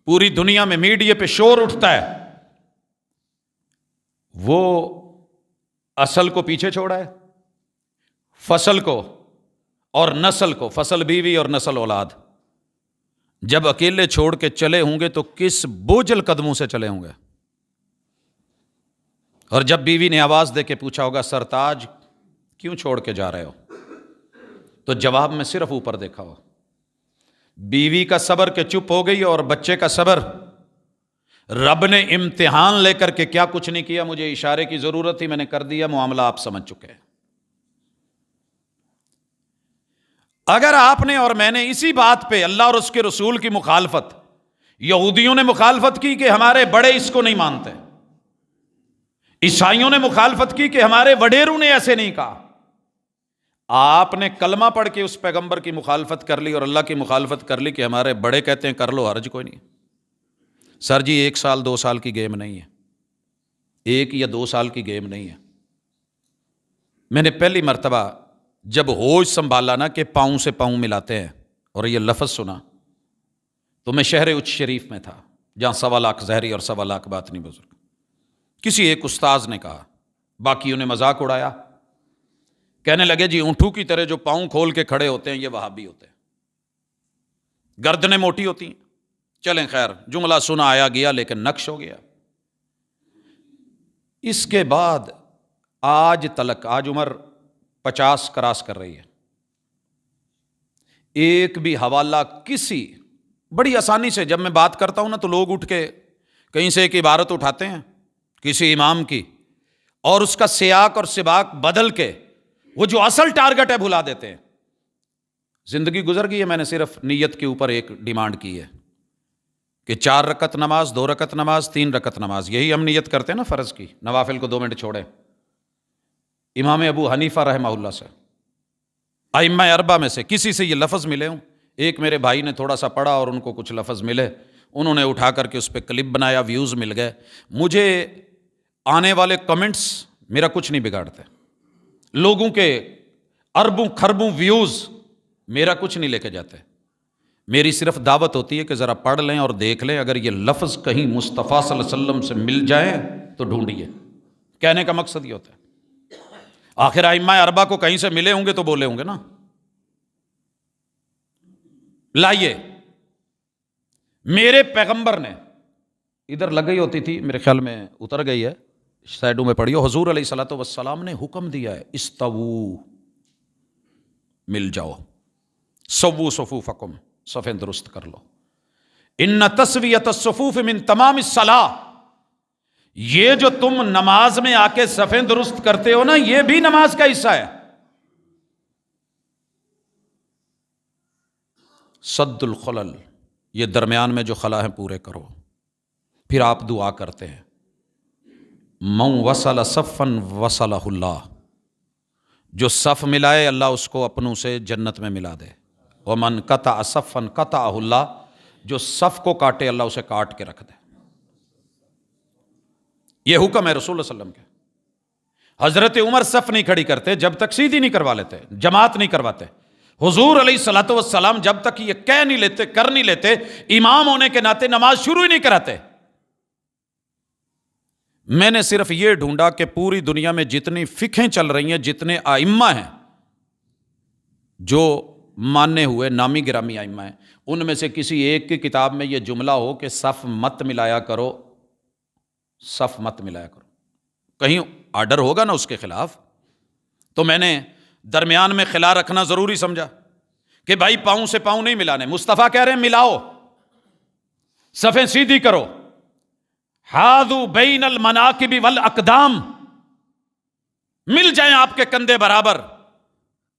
پوری دنیا میں میڈیا پہ شور اٹھتا ہے۔ وہ اصل کو پیچھے چھوڑا ہے، فصل کو اور نسل کو، فصل بیوی اور نسل اولاد، جب اکیلے چھوڑ کے چلے ہوں گے تو کس بوجھل قدموں سے چلے ہوں گے۔ اور جب بیوی نے آواز دے کے پوچھا ہوگا سرتاج کیوں چھوڑ کے جا رہے ہو، تو جواب میں صرف اوپر دیکھا ہو، بیوی کا صبر کہ چپ ہو گئی، اور بچے کا صبر، رب نے امتحان لے کر کے کیا کچھ نہیں کیا، مجھے اشارے کی ضرورت تھی، میں نے کر دیا، معاملہ آپ سمجھ چکے ہیں۔ اگر آپ نے اور میں نے اسی بات پہ اللہ اور اس کے رسول کی مخالفت، یہودیوں نے مخالفت کی کہ ہمارے بڑے اس کو نہیں مانتے، عیسائیوں نے مخالفت کی کہ ہمارے وڈیروں نے ایسے نہیں کہا. آپ نے کلمہ پڑھ کے اس پیغمبر کی مخالفت کر لی اور اللہ کی مخالفت کر لی کہ ہمارے بڑے کہتے ہیں کر لو، حرج کوئی نہیں. سر جی 1 سال 2 سال کی گیم نہیں ہے، 1 یا 2 سال کی گیم نہیں ہے. میں نے پہلی مرتبہ جب ہوش سنبھالا نا کہ پاؤں سے پاؤں ملاتے ہیں اور یہ لفظ سنا تو میں شہر اچ شریف میں تھا جہاں 1.25 لاکھ ظاہری اور 1.25 لاکھ باطنی بزرگ. کسی ایک استاذ نے کہا، باقیوں نے مذاق اڑایا، کہنے لگے جی اونٹوں کی طرح جو پاؤں کھول کے کھڑے ہوتے ہیں یہ وہابی ہوتے ہیں، گردنیں موٹی ہوتی ہیں. چلیں خیر، جملہ سنا آیا گیا لیکن نقش ہو گیا. اس کے بعد آج تلک، آج عمر 50 کراس کر رہی ہے، ایک بھی حوالہ کسی، بڑی آسانی سے جب میں بات کرتا ہوں نا تو لوگ اٹھ کے کہیں سے ایک عبارت اٹھاتے ہیں کسی امام کی اور اس کا سیاق اور سباق بدل کے وہ جو اصل ٹارگٹ ہے بھلا دیتے ہیں. زندگی گزر گئی ہے، میں نے صرف نیت کے اوپر ایک ڈیمانڈ کی ہے کہ 4 رکعت نماز، 2 رکعت نماز، 3 رکعت نماز، یہی ہم نیت کرتے ہیں نا فرض کی. نوافل کو 2 منٹ چھوڑے. امام ابو حنیفہ رحمہ اللہ سے، ائمہ اربعہ میں سے کسی سے یہ لفظ ملے ہوں. ایک میرے بھائی نے تھوڑا سا پڑھا اور ان کو کچھ لفظ ملے، انہوں نے اٹھا کر کے اس پہ کلپ بنایا، ویوز مل گئے. مجھے آنے والے کمنٹس میرا کچھ نہیں بگاڑتے، لوگوں کے اربوں خربوں ویوز میرا کچھ نہیں لے کے جاتے. میری صرف دعوت ہوتی ہے کہ ذرا پڑھ لیں اور دیکھ لیں، اگر یہ لفظ کہیں مصطفیٰ صلی اللہ علیہ وسلم سے مل جائیں تو ڈھونڈیے. کہنے کا مقصد یہ ہوتا ہے. آخر ائمہ اربعہ کو کہیں سے ملے ہوں گے تو بولے ہوں گے نا. لائیے، میرے پیغمبر نے، ادھر لگ گئی ہوتی تھی میرے خیال میں اتر گئی ہے، سائڈوں میں پڑھیو، حضور علیہ الصلوۃ والسلام نے حکم دیا ہے استووا، مل جاؤ، سووا صفوفکم، صفیں درست کر لو. ان تسویۃ الصفوف من تمام الصلاۃ، یہ جو تم نماز میں آ کے صفیں درست کرتے ہو نا، یہ بھی نماز کا حصہ ہے. سد الخلل، یہ درمیان میں جو خلا ہیں پورے کرو. پھر آپ دعا کرتے ہیں من وصل صفا وصلہ اللہ، جو صف ملائے اللہ اس کو اپنوں سے جنت میں ملا دے. ومن قطع صفا قطعہ اللہ، جو صف کو کاٹے اللہ اسے کاٹ کے رکھ دے. یہ حکم ہے رسول اللہ علیہ وسلم کے. حضرت عمر صف نہیں کھڑی کرتے جب تک سیدھی نہیں کروا لیتے، جماعت نہیں کرواتے. حضور علیہ الصلوۃ والسلام جب تک یہ کہہ نہیں لیتے، کر نہیں لیتے، امام ہونے کے ناطے نماز شروع ہی نہیں کراتے. میں نے صرف یہ ڈھونڈا کہ پوری دنیا میں جتنی فقہیں چل رہی ہیں، جتنے ائمہ ہیں جو مانے ہوئے نامی گرامی ائمہ ہیں، ان میں سے کسی ایک کی کتاب میں یہ جملہ ہو کہ صف مت ملایا کرو، صف مت ملایا کرو. کہیں آرڈر ہوگا نا اس کے خلاف. تو میں نے درمیان میں خلا رکھنا ضروری سمجھا کہ بھائی پاؤں سے پاؤں نہیں ملانے. مصطفیٰ کہہ رہے ہیں ملاؤ، صفیں سیدھی کرو. حاذو بین المناکب والاقدام، مل جائیں آپ کے کندھے برابر،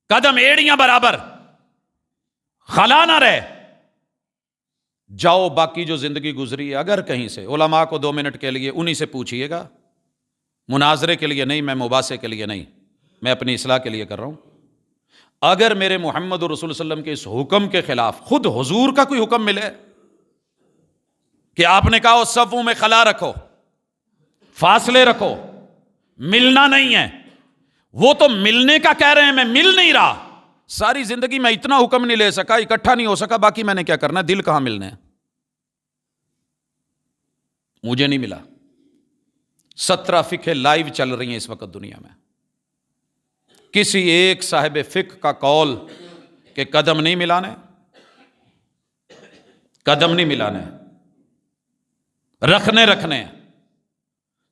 قدم ایڑیاں برابر، خلا نہ رہے. جاؤ باقی جو زندگی گزری ہے اگر کہیں سے علماء کو 2 منٹ کے لیے انہی سے پوچھئے گا، مناظرے کے لیے نہیں، میں مباحثے کے لیے نہیں، میں اپنی اصلاح کے لیے کر رہا ہوں. اگر میرے محمد رسول اللہ علیہ وسلم کے اس حکم کے خلاف خود حضور کا کوئی حکم ملے کہ آپ نے کہا صفوں میں خلا رکھو، فاصلے رکھو، ملنا نہیں ہے، وہ تو ملنے کا کہہ رہے ہیں، میں مل نہیں رہا. ساری زندگی میں اتنا حکم نہیں لے سکا، اکٹھا نہیں ہو سکا، باقی میں نے کیا کرنا ہے؟ دل کہاں ملنے ہیں؟ مجھے نہیں ملا. 17 فقہ لائیو چل رہی ہیں اس وقت دنیا میں. کسی ایک صاحب فقہ کا قول کہ قدم نہیں ملانے، قدم نہیں ملانے، رکھنے.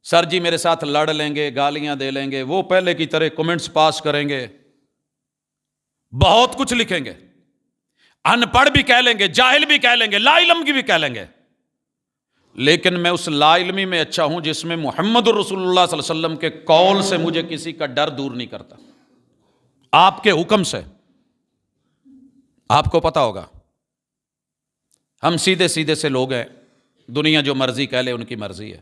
سر جی میرے ساتھ لڑ لیں گے، گالیاں دے لیں گے، وہ پہلے کی طرح کمنٹس پاس کریں گے، بہت کچھ لکھیں گے، ان پڑھ بھی کہہ لیں گے، جاہل بھی کہہ لیں گے، لا علم کی بھی کہہ لیں گے. لیکن میں اس لا علمی میں اچھا ہوں جس میں محمد رسول اللہ صلی اللہ علیہ وسلم کے قول سے مجھے کسی کا ڈر دور نہیں کرتا. آپ کے حکم سے. آپ کو پتا ہوگا ہم سیدھے سے لوگ ہیں، دنیا جو مرضی کہہ لے ان کی مرضی ہے.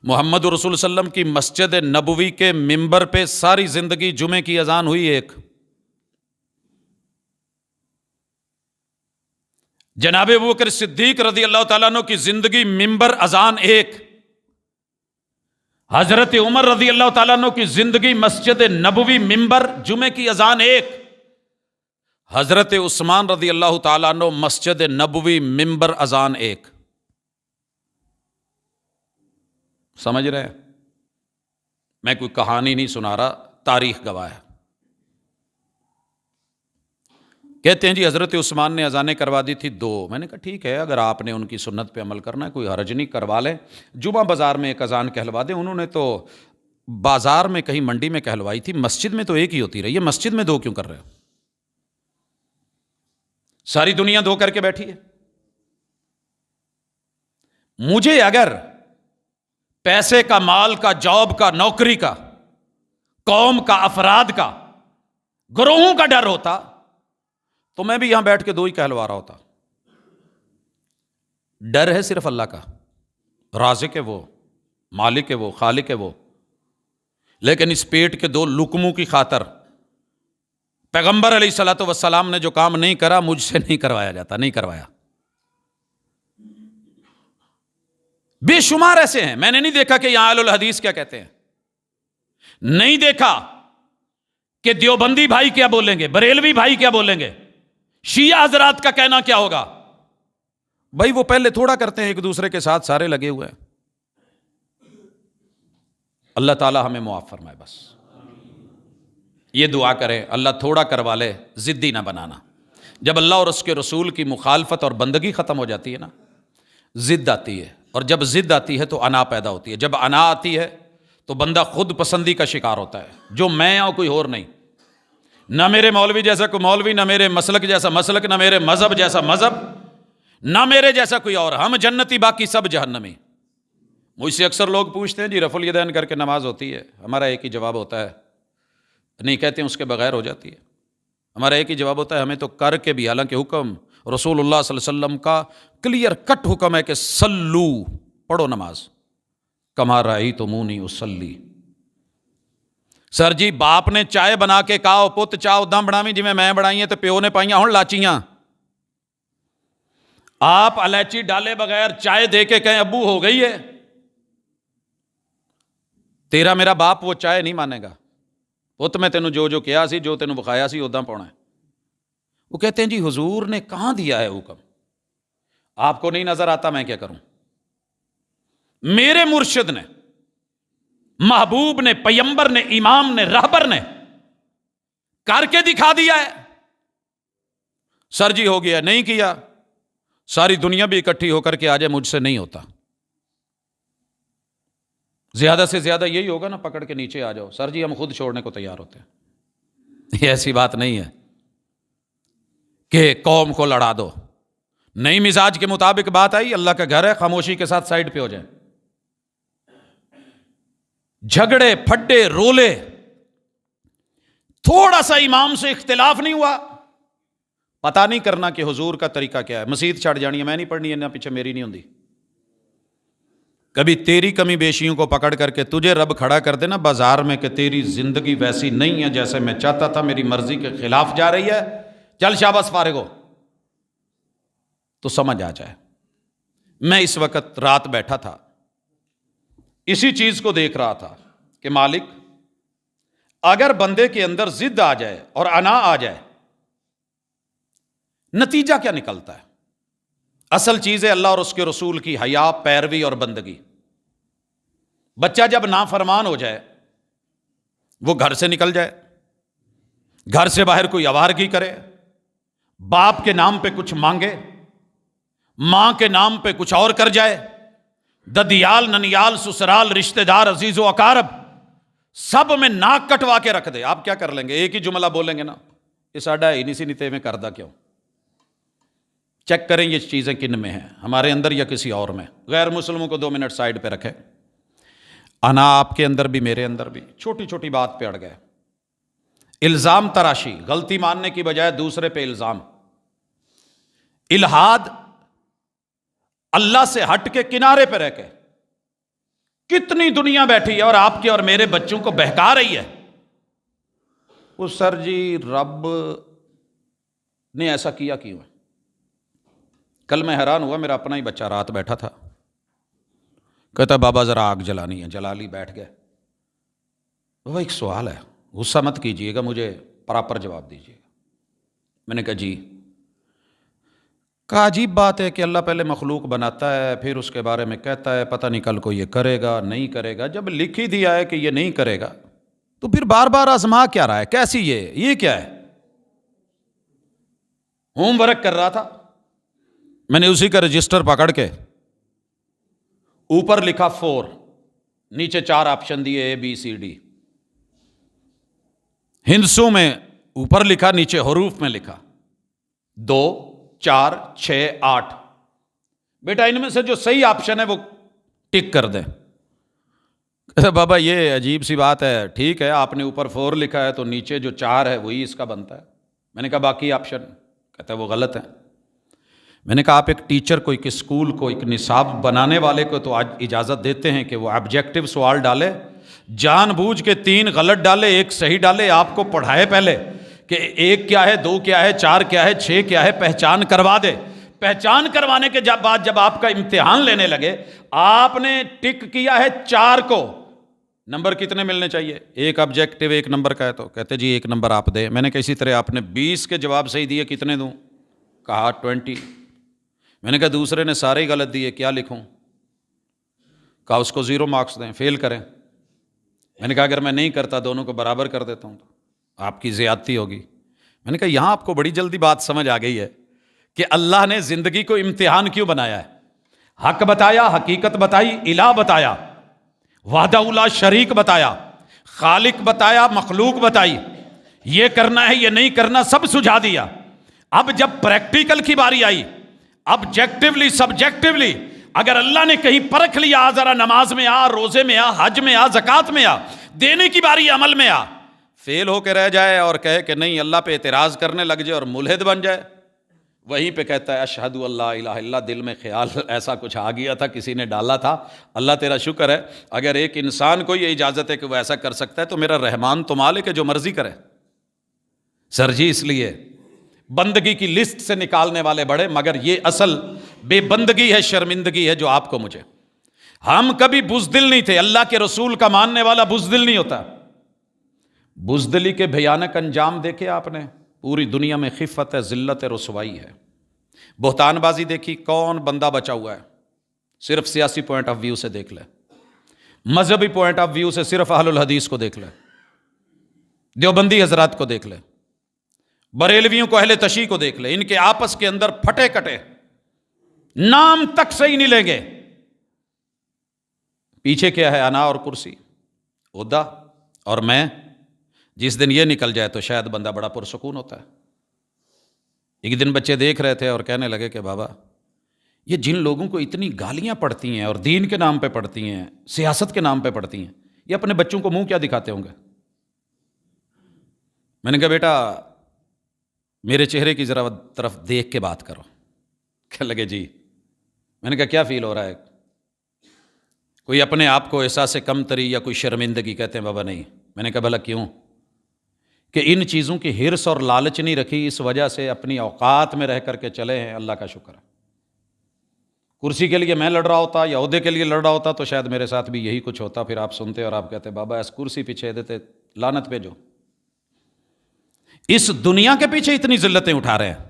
محمد رسول صلی اللہ علیہ وسلم کی مسجد نبوی کے ممبر پہ ساری زندگی جمعے کی اذان ہوئی ایک، جناب ابوبکر صدیق رضی اللہ تعالیٰ عنہ کی زندگی ممبر اذان ایک، حضرت عمر رضی اللہ تعالیٰ عنہ کی زندگی مسجد نبوی ممبر جمعے کی اذان ایک، حضرت عثمان رضی اللہ تعالیٰ عنہ مسجد نبوی ممبر اذان ایک۔ سمجھ رہے ہیں؟ میں کوئی کہانی نہیں سنا رہا، تاریخ گواہ ہے۔ کہتے ہیں جی حضرت عثمان نے اذانیں کروا دی تھی 2۔ میں نے کہا ٹھیک ہے، اگر آپ نے ان کی سنت پہ عمل کرنا ہے کوئی حرج نہیں، کروا لیں۔ جمعہ بازار میں ایک اذان کہلوا دیں۔ انہوں نے تو بازار میں کہیں منڈی میں کہلوائی تھی، مسجد میں تو ایک ہی ہوتی رہی ہے، مسجد میں 2 کیوں کر رہے ہو؟ ساری دنیا 2 کر کے بیٹھی ہے۔ مجھے اگر پیسے کا، مال کا، جاب کا، نوکری کا، قوم کا، افراد کا، گروہوں کا ڈر ہوتا تو میں بھی یہاں بیٹھ کے 2 ہی کہلوا رہا ہوتا۔ ڈر ہے صرف اللہ کا، رازق ہے وہ، مالک ہے وہ، خالق ہے وہ۔ لیکن اس پیٹ کے 2 لقموں کی خاطر پیغمبر علیہ الصلوۃ والسلام نے جو کام نہیں کرا مجھ سے نہیں کروایا جاتا، نہیں کروایا۔ بے شمار ایسے ہیں، میں نے نہیں دیکھا کہ یہاں اہل الحدیث کیا کہتے ہیں، نہیں دیکھا کہ دیوبندی بھائی کیا بولیں گے، بریلوی بھائی کیا بولیں گے، شیعہ حضرات کا کہنا کیا ہوگا۔ بھائی وہ پہلے تھوڑا کرتے ہیں، ایک دوسرے کے ساتھ سارے لگے ہوئے ہیں۔ اللہ تعالی ہمیں معاف فرمائے۔ بس یہ دعا کریں اللہ تھوڑا کروا لے، ضدی نہ بنانا۔ جب اللہ اور اس کے رسول کی مخالفت اور بندگی ختم ہو جاتی ہے نا، ضد آتی ہے، اور جب ضد آتی ہے تو انا پیدا ہوتی ہے۔ جب انا آتی ہے تو بندہ خود پسندی کا شکار ہوتا ہے، جو میں اور کوئی اور نہیں، نہ میرے مولوی جیسا کوئی مولوی، نہ میرے مسلک جیسا مسلک، نہ میرے مذہب جیسا مذہب، نہ میرے جیسا کوئی اور، ہم جنتی باقی سب جہنمی۔ مجھ سے اکثر لوگ پوچھتے ہیں جی رفع الیدین کر کے نماز ہوتی ہے؟ ہمارا ایک ہی جواب ہوتا ہے، نہیں کہتے ہیں اس کے بغیر ہو جاتی ہے۔ ہمارا ایک ہی جواب ہوتا ہے ہمیں تو کر کے بھی، حالانکہ حکم رسول اللہ صلی اللہ علیہ وسلم کا کلیئر کٹ حکم ہے کہ سلو، پڑھو نماز، کما رأیتمونی اصلی۔ سر جی باپ نے چائے بنا کے کہا پت چاہ اداں بناویں جویں میں بنائی ہے، تو پیو نے پائیاں ہن لاچیاں۔ آپ الائچی ڈالے بغیر چائے دے کے کہیں ابو ہو گئی ہے، تیرا میرا باپ وہ چائے نہیں مانے گا۔ پت میں تینوں جو کیا سی، جو تینوں بخایا سی اداں پاؤنا ہے۔ وہ کہتے ہیں جی حضور نے کہاں دیا ہے حکم، آپ کو نہیں نظر آتا، میں کیا کروں؟ میرے مرشد نے، محبوب نے، پیمبر نے، امام نے، رہبر نے کر کے دکھا دیا ہے۔ سر جی ہو گیا، نہیں کیا، ساری دنیا بھی اکٹھی ہو کر کے آ جائے مجھ سے نہیں ہوتا۔ زیادہ سے زیادہ یہی ہوگا نا، پکڑ کے نیچے آ جاؤ، سر جی ہم خود چھوڑنے کو تیار ہوتے ہیں۔ یہ ایسی بات نہیں ہے کہ قوم کو لڑا دو، نئی مزاج کے مطابق بات آئی، اللہ کا گھر ہے، خاموشی کے ساتھ سائڈ پہ ہو جائیں۔ جھگڑے پھڈے رولے، تھوڑا سا امام سے اختلاف نہیں ہوا، پتہ نہیں کرنا کہ حضور کا طریقہ کیا ہے، مسیت چھڑ جانی ہے، میں نہیں پڑھنی ہے، نہ پیچھے میری نہیں ہوندی۔ کبھی تیری کمی بیشیوں کو پکڑ کر کے تجھے رب کھڑا کر دینا بازار میں کہ تیری زندگی ویسی نہیں ہے جیسے میں چاہتا تھا، میری مرضی کے خلاف جا رہی ہے، چل شاباش فارغ ہو، تو سمجھ آ جائے۔ میں اس وقت رات بیٹھا تھا، اسی چیز کو دیکھ رہا تھا کہ مالک اگر بندے کے اندر ضد آ جائے اور انا آ جائے، نتیجہ کیا نکلتا ہے؟ اصل چیز ہے اللہ اور اس کے رسول کی حیا، پیروی اور بندگی۔ بچہ جب نافرمان ہو جائے، وہ گھر سے نکل جائے، گھر سے باہر کوئی آوارگی کرے، باپ کے نام پہ کچھ مانگے، ماں کے نام پہ کچھ اور کر جائے، ددیال ننیال سسرال رشتہ دار عزیز و اقارب سب میں ناک کٹوا کے رکھ دے، آپ کیا کر لیں گے؟ ایک ہی جملہ بولیں گے نا، یہ ساڈا ہی نہیں سی نیتے میں کردہ کیوں؟ چیک کریں یہ چیزیں کن میں ہیں، ہمارے اندر یا کسی اور میں۔ غیر مسلموں کو 2 منٹ سائڈ پہ رکھیں۔ انا آپ کے اندر بھی میرے اندر بھی، چھوٹی چھوٹی بات پہ اڑ گئے، الزام تراشی، غلطی ماننے کی بجائے دوسرے پہ الزام، الہاد، اللہ سے ہٹ کے کنارے پہ رہ کے کتنی دنیا بیٹھی ہے اور آپ کے اور میرے بچوں کو بہکا رہی ہے. وہ سر جی رب نے ایسا کیا کیوں ہے؟ کل میں حیران ہوا، میرا اپنا ہی بچہ رات بیٹھا تھا، کہتا بابا ذرا آگ جلانی ہے. جلا لی، بیٹھ گئے. وہ ایک سوال ہے، غصہ مت کیجیے گا، مجھے پراپر جواب دیجیے گا. میں نے کہا جی. کہا عجیب بات ہے کہ اللہ پہلے مخلوق بناتا ہے، پھر اس کے بارے میں کہتا ہے پتہ نہیں کل کو یہ کرے گا نہیں کرے گا. جب لکھ ہی دیا ہے کہ یہ نہیں کرے گا تو پھر بار بار آزما کیا رہا ہے؟ کیسی یہ کیا ہے؟ ہوم ورک کر رہا تھا، میں نے اسی کا رجسٹر پکڑ کے اوپر لکھا 4، نیچے 4 آپشن دیے ABCD، ہندسوں میں اوپر لکھا، نیچے حروف میں لکھا 2 4 6 8. بیٹا ان میں سے جو صحیح آپشن ہے وہ ٹک کر دیں. کہتا بابا یہ عجیب سی بات ہے. ٹھیک ہے آپ نے اوپر 4 لکھا ہے تو نیچے جو 4 ہے وہی اس کا بنتا ہے. میں نے کہا باقی آپشن؟ کہتا ہے وہ غلط ہے. میں نے کہا آپ ایک ٹیچر کو، ایک اسکول کو، ایک نصاب بنانے والے کو تو آج اجازت دیتے ہیں کہ وہ آبجیکٹو سوال ڈالے، جان بوجھ کے 3 غلط ڈالے 1 صحیح ڈالے، آپ کو پڑھائے پہلے کہ 1 کیا ہے، 2 کیا ہے، 4 کیا ہے، 6 کیا ہے، پہچان کروا دے. پہچان کروانے کے بعد جب آپ کا امتحان لینے لگے، آپ نے ٹک کیا ہے 4 کو، نمبر کتنے ملنے چاہیے؟ 1 آبجیکٹو 1 نمبر کا ہے تو کہتے جی 1 نمبر آپ دیں. میں نے کہا اسی طرح آپ نے 20 کے جواب صحیح دیے، کتنے دوں؟ کہا 20. میں نے کہا دوسرے نے سارے ہی غلط دیے، کیا لکھوں؟ کہا اس کو 0 مارکس دیں، فیل کریں. میں نے کہا اگر میں نہیں کرتا دونوں کو برابر کر دیتا ہوں تو آپ کی زیادتی ہوگی. میں نے کہا یہاں آپ کو بڑی جلدی بات سمجھ آ گئی ہے کہ اللہ نے زندگی کو امتحان کیوں بنایا ہے. حق بتایا، حقیقت بتائی، الہ بتایا، وحدہ لا شریک بتایا، خالق بتایا، مخلوق بتائی، یہ کرنا ہے یہ نہیں کرنا سب سجھا دیا. اب جب پریکٹیکل کی باری آئی، آبجیکٹیولی سبجیکٹیولی اگر اللہ نے کہیں پرکھ لیا، ذرا نماز میں آ، روزے میں آ، حج میں آ، زکوٰۃ میں آ، دینے کی باری عمل میں آ، فیل ہو کے رہ جائے اور کہے کہ نہیں، اللہ پہ اعتراض کرنے لگ جائے اور ملحد بن جائے، وہیں پہ کہتا ہے اشہد اللہ الہ الا، دل میں خیال ایسا کچھ آ گیا تھا، کسی نے ڈالا تھا. اللہ تیرا شکر ہے اگر ایک انسان کو یہ اجازت ہے کہ وہ ایسا کر سکتا ہے تو میرا رحمان تو مالک ہے جو مرضی کرے. سر جی اس لیے بندگی کی لسٹ سے نکالنے والے بڑے، مگر یہ اصل بے بندگی ہے، شرمندگی ہے جو آپ کو مجھے. ہم کبھی بزدل نہیں تھے، اللہ کے رسول کا ماننے والا بزدل نہیں ہوتا. بزدلی کے بھیانک انجام دیکھے آپ نے، پوری دنیا میں خفت ہے، ذلت ہے، رسوائی ہے. بہتان بازی دیکھی، کون بندہ بچا ہوا ہے؟ صرف سیاسی پوائنٹ آف ویو سے دیکھ لے، مذہبی پوائنٹ آف ویو سے صرف اہل الحدیث کو دیکھ لے، دیوبندی حضرات کو دیکھ لے، بریلویوں کو، اہل تشیع کو دیکھ لے. ان کے آپس کے اندر پھٹے کٹے، نام تک صحیح نہیں لیں گے. پیچھے کیا ہے؟ انا اور کرسی، عہدہ اور میں. جس دن یہ نکل جائے تو شاید بندہ بڑا پرسکون ہوتا ہے. ایک دن بچے دیکھ رہے تھے اور کہنے لگے کہ بابا یہ جن لوگوں کو اتنی گالیاں پڑتی ہیں اور دین کے نام پہ پڑتی ہیں، سیاست کے نام پہ پڑتی ہیں، یہ اپنے بچوں کو منہ کیا دکھاتے ہوں گے؟ میں نے کہا بیٹا میرے چہرے کی ذرا طرف دیکھ کے بات کرو. کہنے لگے جی. میں نے کہا کیا فیل ہو رہا ہے؟ کوئی اپنے آپ کو احساس کم تری یا کوئی شرمندگی؟ کہتے ہیں بابا نہیں. میں نے کہا بھلا کیوں؟ کہ ان چیزوں کی ہرس اور لالچ نہیں رکھی، اس وجہ سے اپنی اوقات میں رہ کر کے چلے ہیں. اللہ کا شکر ہے. کرسی کے لیے میں لڑ رہا ہوتا یا عہدے کے لیے لڑ رہا ہوتا تو شاید میرے ساتھ بھی یہی کچھ ہوتا. پھر آپ سنتے اور آپ کہتے بابا اس کرسی پیچھے دیتے لعنت پہ، جو اس دنیا کے پیچھے اتنی ذلتیں اٹھا رہے ہیں،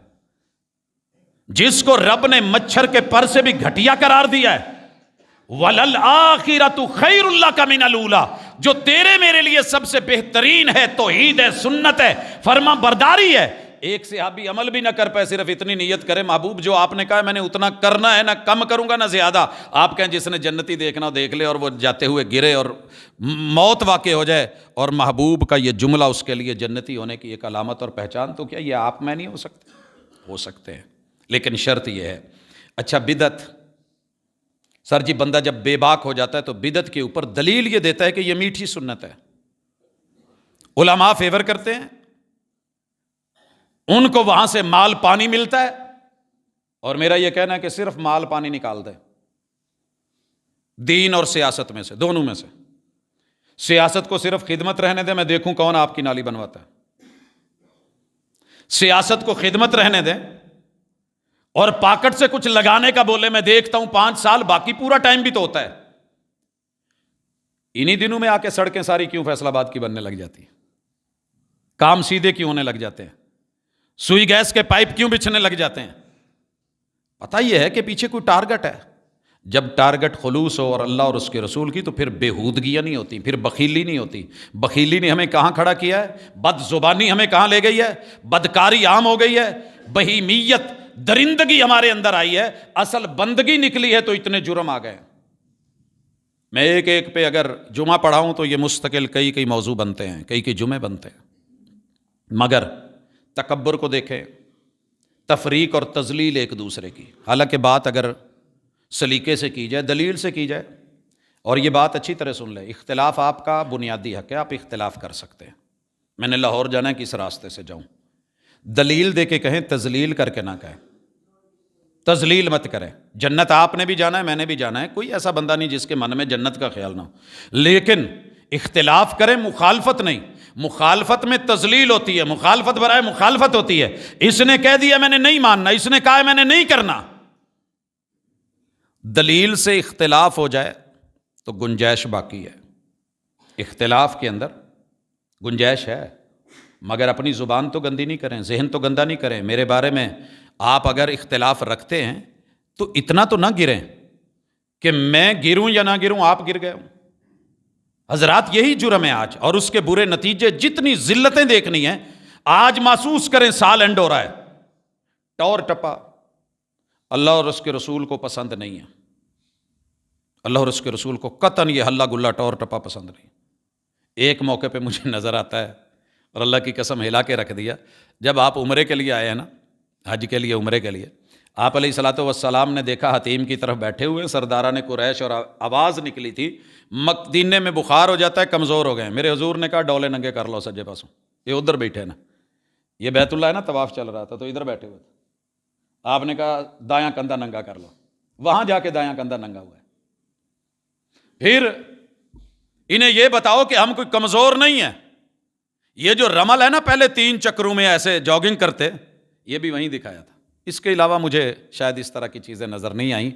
جس کو رب نے مچھر کے پر سے بھی گھٹیا قرار دیا ہے. وَلَلْآخِرَةُ خَيْرٌ لَكَ مِنَ الْأُولَىٰ، جو تیرے میرے لیے سب سے بہترین ہے، توحید ہے، سنت ہے، فرما برداری ہے. ایک صحابی عمل بھی نہ کر پائے، صرف اتنی نیت کرے محبوب جو آپ نے کہا ہے میں نے اتنا کرنا ہے، نہ کم کروں گا نہ زیادہ. آپ کہیں جس نے جنتی دیکھنا دیکھ لے، اور وہ جاتے ہوئے گرے اور موت واقع ہو جائے اور محبوب کا یہ جملہ اس کے لیے جنتی ہونے کی ایک علامت اور پہچان، تو کیا یہ آپ میں نہیں ہو سکتے؟ ہو سکتے ہیں، لیکن شرط یہ ہے. اچھا بدعت، سر جی بندہ جب بے باک ہو جاتا ہے تو بدعت کے اوپر دلیل یہ دیتا ہے کہ یہ میٹھی سنت ہے. علماء فیور کرتے ہیں، ان کو وہاں سے مال پانی ملتا ہے، اور میرا یہ کہنا ہے کہ صرف مال پانی نکال دے. دین اور سیاست میں سے، دونوں میں سے۔ سیاست کو صرف خدمت رہنے دیں، میں دیکھوں کون آپ کی نالی بنواتا ہے۔ سیاست کو خدمت رہنے دیں اور پاکٹ سے کچھ لگانے کا بولے، میں دیکھتا ہوں 5 سال، باقی پورا ٹائم بھی تو ہوتا ہے۔ انہی دنوں میں آ کے سڑکیں ساری کیوں فیصل آباد کی بننے لگ جاتی ہیں؟ کام سیدھے کیوں ہونے لگ جاتے ہیں؟ سوئی گیس کے پائپ کیوں بچھنے لگ جاتے ہیں؟ پتہ یہ ہے کہ پیچھے کوئی ٹارگٹ ہے۔ جب ٹارگٹ خلوص ہو اور اللہ اور اس کے رسول کی، تو پھر بےہودگیاں نہیں ہوتی، پھر بخیلی نہیں ہوتی۔ بخیلی نے ہمیں کہاں کھڑا کیا ہے؟ بد زبانی ہمیں کہاں لے گئی ہے؟ بدکاری عام ہو گئی ہے، بہیمیت، درندگی ہمارے اندر آئی ہے، اصل بندگی نکلی ہے تو اتنے جرم آ گئے۔ میں ایک ایک پہ اگر جمعہ پڑھاؤں تو یہ مستقل کئی موضوع بنتے ہیں، کئی جمعے بنتے ہیں۔ مگر تکبر کو دیکھیں، تفریق اور تضلیل ایک دوسرے کی، حالانکہ بات اگر سلیقے سے کی جائے، دلیل سے کی جائے، اور یہ بات اچھی طرح سن لیں، اختلاف آپ کا بنیادی حق ہے، آپ اختلاف کر سکتے ہیں۔ میں نے لاہور جانا ہے، کس راستے سے جاؤں؟ دلیل دے کے کہیں، تضلیل کر کے نہ کہیں۔ تضلیل مت کریں۔ جنت آپ نے بھی جانا ہے، میں نے بھی جانا ہے، کوئی ایسا بندہ نہیں جس کے من میں جنت کا خیال نہ ہو، لیکن اختلاف کریں، مخالفت نہیں۔ مخالفت میں تضلیل ہوتی ہے، مخالفت برائے مخالفت ہوتی ہے۔ اس نے کہہ دیا میں نے نہیں ماننا، اس نے کہا میں نے نہیں کرنا۔ دلیل سے اختلاف ہو جائے تو گنجائش باقی ہے، اختلاف کے اندر گنجائش ہے، مگر اپنی زبان تو گندی نہیں کریں، ذہن تو گندا نہیں کریں۔ میرے بارے میں آپ اگر اختلاف رکھتے ہیں تو اتنا تو نہ گریں کہ میں گروں یا نہ گروں آپ گر گئے ہوں۔ حضرات یہی جرم ہے آج، اور اس کے برے نتیجے، جتنی ذلتیں دیکھنی ہیں آج محسوس کریں۔ سال اینڈ ہو رہا ہے، ٹور ٹپا اللہ اور اس کے رسول کو پسند نہیں ہے۔ اللہ اور اس کے رسول کو قطعاً یہ ہلا گلا ٹور ٹپا پسند نہیں۔ ایک موقع پہ مجھے نظر آتا ہے، اور اللہ کی قسم ہلا کے رکھ دیا، جب آپ عمرے کے لیے آئے ہیں نا، حج کے لیے، عمرے کے لیے، آپ علیہ الصلوۃ والسلام نے دیکھا حتیم کی طرف بیٹھے ہوئے سرداران قریش، اور آواز نکلی تھی مدینے میں بخار ہو جاتا ہے، کمزور ہو گئے ہیں۔ میرے حضور نے کہا ڈولے ننگے کر لو سجے پاسوں، یہ ادھر بیٹھے نا، یہ بیت اللہ ہے نا، طواف چل رہا تھا تو ادھر بیٹھے ہوئے تھے۔ آپ نے کہا دایاں کندھا ننگا کر لو، وہاں جا کے دایاں کندھا ننگا ہوا ہے۔ پھر انہیں یہ بتاؤ کہ ہم کوئی کمزور نہیں ہیں۔ یہ جو رمل ہے نا، پہلے 3 چکروں میں ایسے جاگنگ کرتے، یہ بھی وہیں دکھایا تھا۔ اس کے علاوہ مجھے شاید اس طرح کی چیزیں نظر نہیں آئیں۔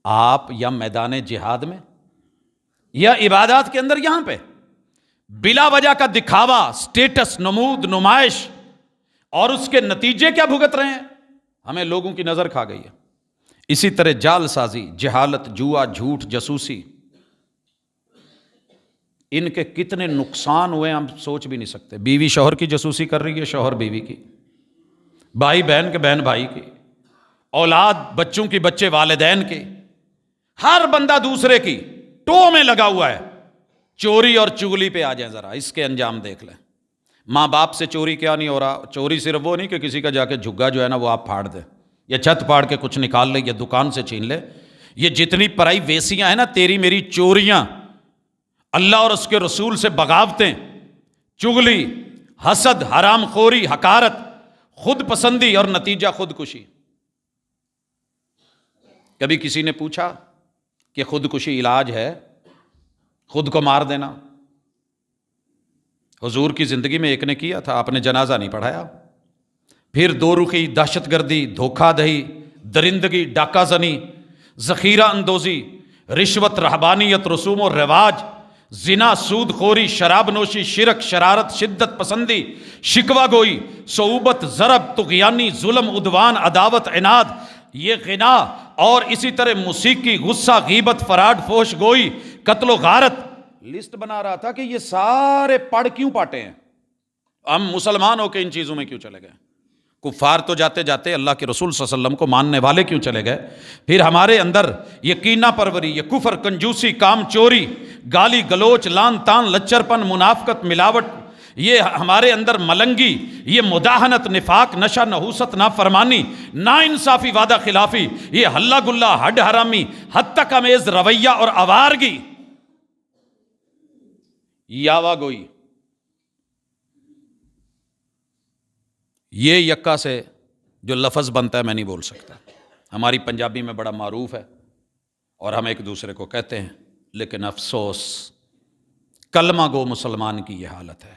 آپ یا میدان جہاد میں یا عبادات کے اندر، یہاں پہ بلا وجہ کا دکھاوا، سٹیٹس، نمود، نمائش، اور اس کے نتیجے کیا بھگت رہے ہیں، ہمیں لوگوں کی نظر کھا گئی ہے۔ اسی طرح جال سازی، جہالت، جوا، جھوٹ، جاسوسی، ان کے کتنے نقصان ہوئے ہم سوچ بھی نہیں سکتے۔ بیوی شوہر کی جاسوسی کر رہی ہے، شوہر بیوی کی، بھائی بہن کے بہن بھائی کی، اولاد بچوں کی بچے والدین کے، ہر بندہ دوسرے کی ٹو میں لگا ہوا ہے۔ چوری اور چغلی پہ آ جائیں ذرا، اس کے انجام دیکھ لیں۔ ماں باپ سے چوری کیا نہیں ہو رہا؟ چوری صرف وہ نہیں کہ کسی کا جا کے جھگا جو ہے نا وہ آپ پھاڑ دیں، یا چھت پھاڑ کے کچھ نکال لے، یا دکان سے چھین لے۔ یہ جتنی پرائی ویسیاں ہیں نا، تیری میری چوریاں، اللہ اور اس کے رسول سے بغاوتیں، چغلی، حسد، حرام خوری، حقارت، خود پسندی، اور نتیجہ خودکشی۔ کبھی کسی نے پوچھا کہ خودکشی علاج ہے، خود کو مار دینا؟ حضور کی زندگی میں ایک نے کیا تھا، آپ نے جنازہ نہیں پڑھایا۔ پھر 2 رخی، دہشت گردی، دھوکہ دہی، درندگی، ڈاکہ زنی، ذخیرہ اندوزی، رشوت، رہبانیت، رسوم و رواج، زنا، سود خوری، شراب نوشی، شرک، شرارت، شدت پسندی، شکوہ گوئی، صعوبت، ضرب، طغیانی، ظلم، عدوان، عداوت، عناد، یہ غنا، اور اسی طرح موسیقی، غصہ، غیبت، فراڈ، فوش گوئی، قتل و غارت۔ لسٹ بنا رہا تھا کہ یہ سارے پڑھ کیوں پاٹے ہیں، ہم مسلمان ہو کے ان چیزوں میں کیوں چلے گئے؟ کفار تو جاتے جاتے اللہ کے رسول صلی اللہ علیہ وسلم کو ماننے والے کیوں چلے گئے؟ پھر ہمارے اندر یہ کینہ پروری، یہ کفر، کنجوسی، کام چوری، گالی گلوچ، لان تان، لچر پن، منافقت، ملاوٹ، یہ ہمارے اندر ملنگی، یہ مداہنت، نفاق، نشہ، نحوست، نافرمانی، نا انصافی، وعدہ خلافی، یہ ہلا گلا، ہڈ حرامی، حد تک امیز رویہ اور آوارگی، یاوا گوئی، یہ یکا سے جو لفظ بنتا ہے میں نہیں بول سکتا، ہماری پنجابی میں بڑا معروف ہے، اور ہم ایک دوسرے کو کہتے ہیں، لیکن افسوس کلمہ گو مسلمان کی یہ حالت ہے،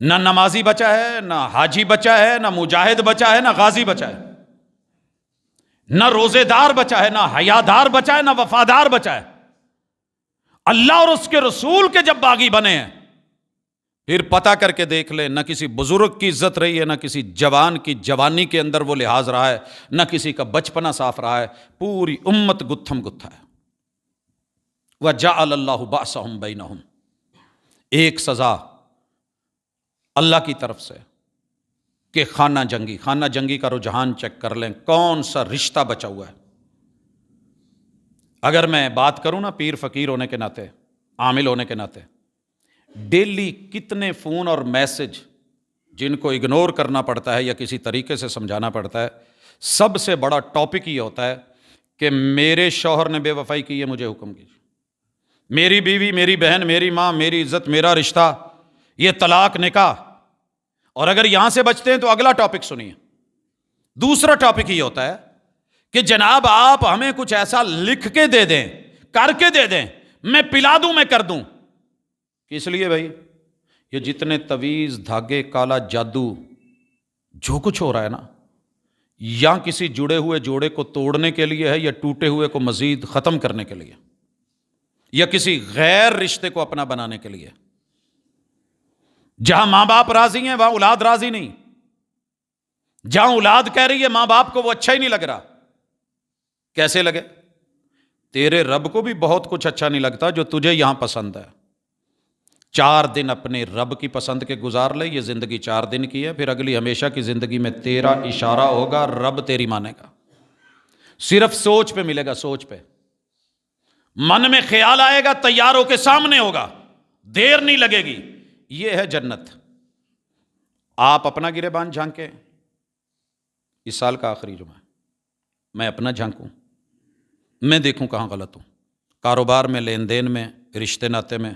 نہ نمازی بچا ہے، نہ حاجی بچا ہے، نہ مجاہد بچا ہے، نہ غازی بچا ہے، نہ روزے دار بچا ہے، نہ حیادار بچا ہے، نہ وفادار بچا ہے۔ اللہ اور اس کے رسول کے جب باغی بنے ہیں، پھر پتہ کر کے دیکھ لیں، نہ کسی بزرگ کی عزت رہی ہے، نہ کسی جوان کی جوانی کے اندر وہ لحاظ رہا ہے، نہ کسی کا بچپنا صاف رہا ہے، پوری امت گتھم گتھا ہے۔ وَجَعَلَ اللَّهُ بَعْثَهُمْ بَيْنَهُمْ، ایک سزا اللہ کی طرف سے کہ خانہ جنگی کا رجحان چیک کر لیں، کون سا رشتہ بچا ہوا ہے۔ اگر میں بات کروں نا پیر فقیر ہونے کے ناطے، عامل ہونے کے ناطے، ڈیلی کتنے فون اور میسج جن کو اگنور کرنا پڑتا ہے یا کسی طریقے سے سمجھانا پڑتا ہے، سب سے بڑا ٹاپک یہ ہوتا ہے کہ میرے شوہر نے بے وفائی کی ہے، مجھے حکم کیجیے، میری بیوی، میری بہن، میری ماں، میری عزت، میرا رشتہ، یہ طلاق، نکاح۔ اور اگر یہاں سے بچتے ہیں تو اگلا ٹاپک سنیے، دوسرا ٹاپک یہ ہوتا ہے کہ جناب آپ ہمیں کچھ ایسا لکھ کے دے دیں، کر کے دے دیں، میں پلا دوں، میں کر دوں۔ کس لیے بھائی؟ یہ جتنے تویز، دھاگے، کالا جادو، جو کچھ ہو رہا ہے نا، یا کسی جڑے ہوئے جوڑے کو توڑنے کے لیے ہے، یا ٹوٹے ہوئے کو مزید ختم کرنے کے لیے، یا کسی غیر رشتے کو اپنا بنانے کے لیے۔ جہاں ماں باپ راضی ہیں وہاں اولاد راضی نہیں، جہاں اولاد کہہ رہی ہے ماں باپ کو وہ اچھا ہی نہیں لگ رہا۔ کیسے لگے؟ تیرے رب کو بھی بہت کچھ اچھا نہیں لگتا جو تجھے یہاں پسند ہے۔ 4 دن اپنے رب کی پسند کے گزار لے، یہ زندگی 4 دن کی ہے، پھر اگلی ہمیشہ کی زندگی میں تیرا اشارہ ہوگا، رب تیری مانے گا، صرف سوچ پہ ملے گا، سوچ پہ، من میں خیال آئے گا، تیاروں کے سامنے ہوگا، دیر نہیں لگے گی۔ یہ ہے جنت۔ آپ اپنا گریبان جھانکیں، اس سال کا آخری جمعہ ہے، میں اپنا جھانکوں، میں دیکھوں کہاں غلط ہوں، کاروبار میں، لین دین میں، رشتے ناطے میں،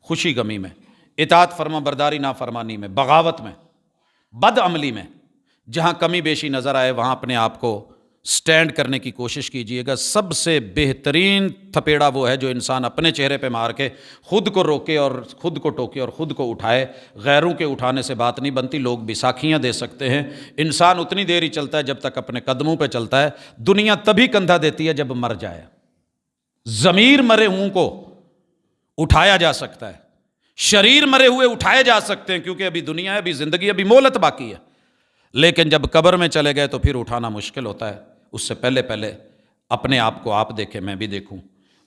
خوشی غمی میں، اطاعت فرما برداری نافرمانی میں، بغاوت میں، بد عملی میں، جہاں کمی بیشی نظر آئے وہاں اپنے آپ کو سٹینڈ کرنے کی کوشش کیجئے گا۔ سب سے بہترین تھپیڑا وہ ہے جو انسان اپنے چہرے پہ مار کے خود کو روکے اور خود کو ٹوکے اور خود کو اٹھائے۔ غیروں کے اٹھانے سے بات نہیں بنتی، لوگ بیساکھیاں دے سکتے ہیں، انسان اتنی دیر ہی چلتا ہے جب تک اپنے قدموں پہ چلتا ہے۔ دنیا تبھی کندھا دیتی ہے جب مر جائے۔ ضمیر مرے ہوں کو اٹھایا جا سکتا ہے، شریر مرے ہوئے اٹھائے جا سکتے ہیں، کیونکہ ابھی دنیا ہے، ابھی زندگی، ابھی مہلت باقی ہے۔ لیکن جب قبر میں چلے گئے تو پھر اٹھانا مشکل ہوتا ہے۔ اس سے پہلے اپنے آپ کو آپ دیکھیں، میں بھی دیکھوں،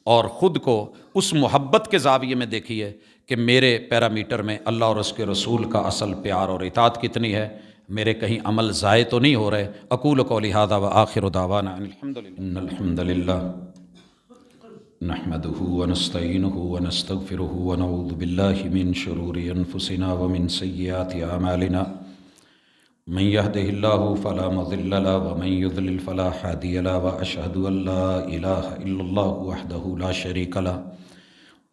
اور خود کو اس محبت کے زاویے میں دیکھیے کہ میرے پیرامیٹر میں اللہ اور اس کے رسول کا اصل پیار اور اطاعت کتنی ہے، میرے کہیں عمل ضائع تو نہیں ہو رہے۔ اقول قولی ھذا وآخر دعوانا ان الحمد للہ نحمده ونستعینه ونستغفره ونعوذ باللہ من شرور انفسنا ومن سیئات اعمالنا، من يهده الله فلا مضل له ومن يضلل فلا هادي له، واشهد ان لا اله الا الله وحده لا شريك له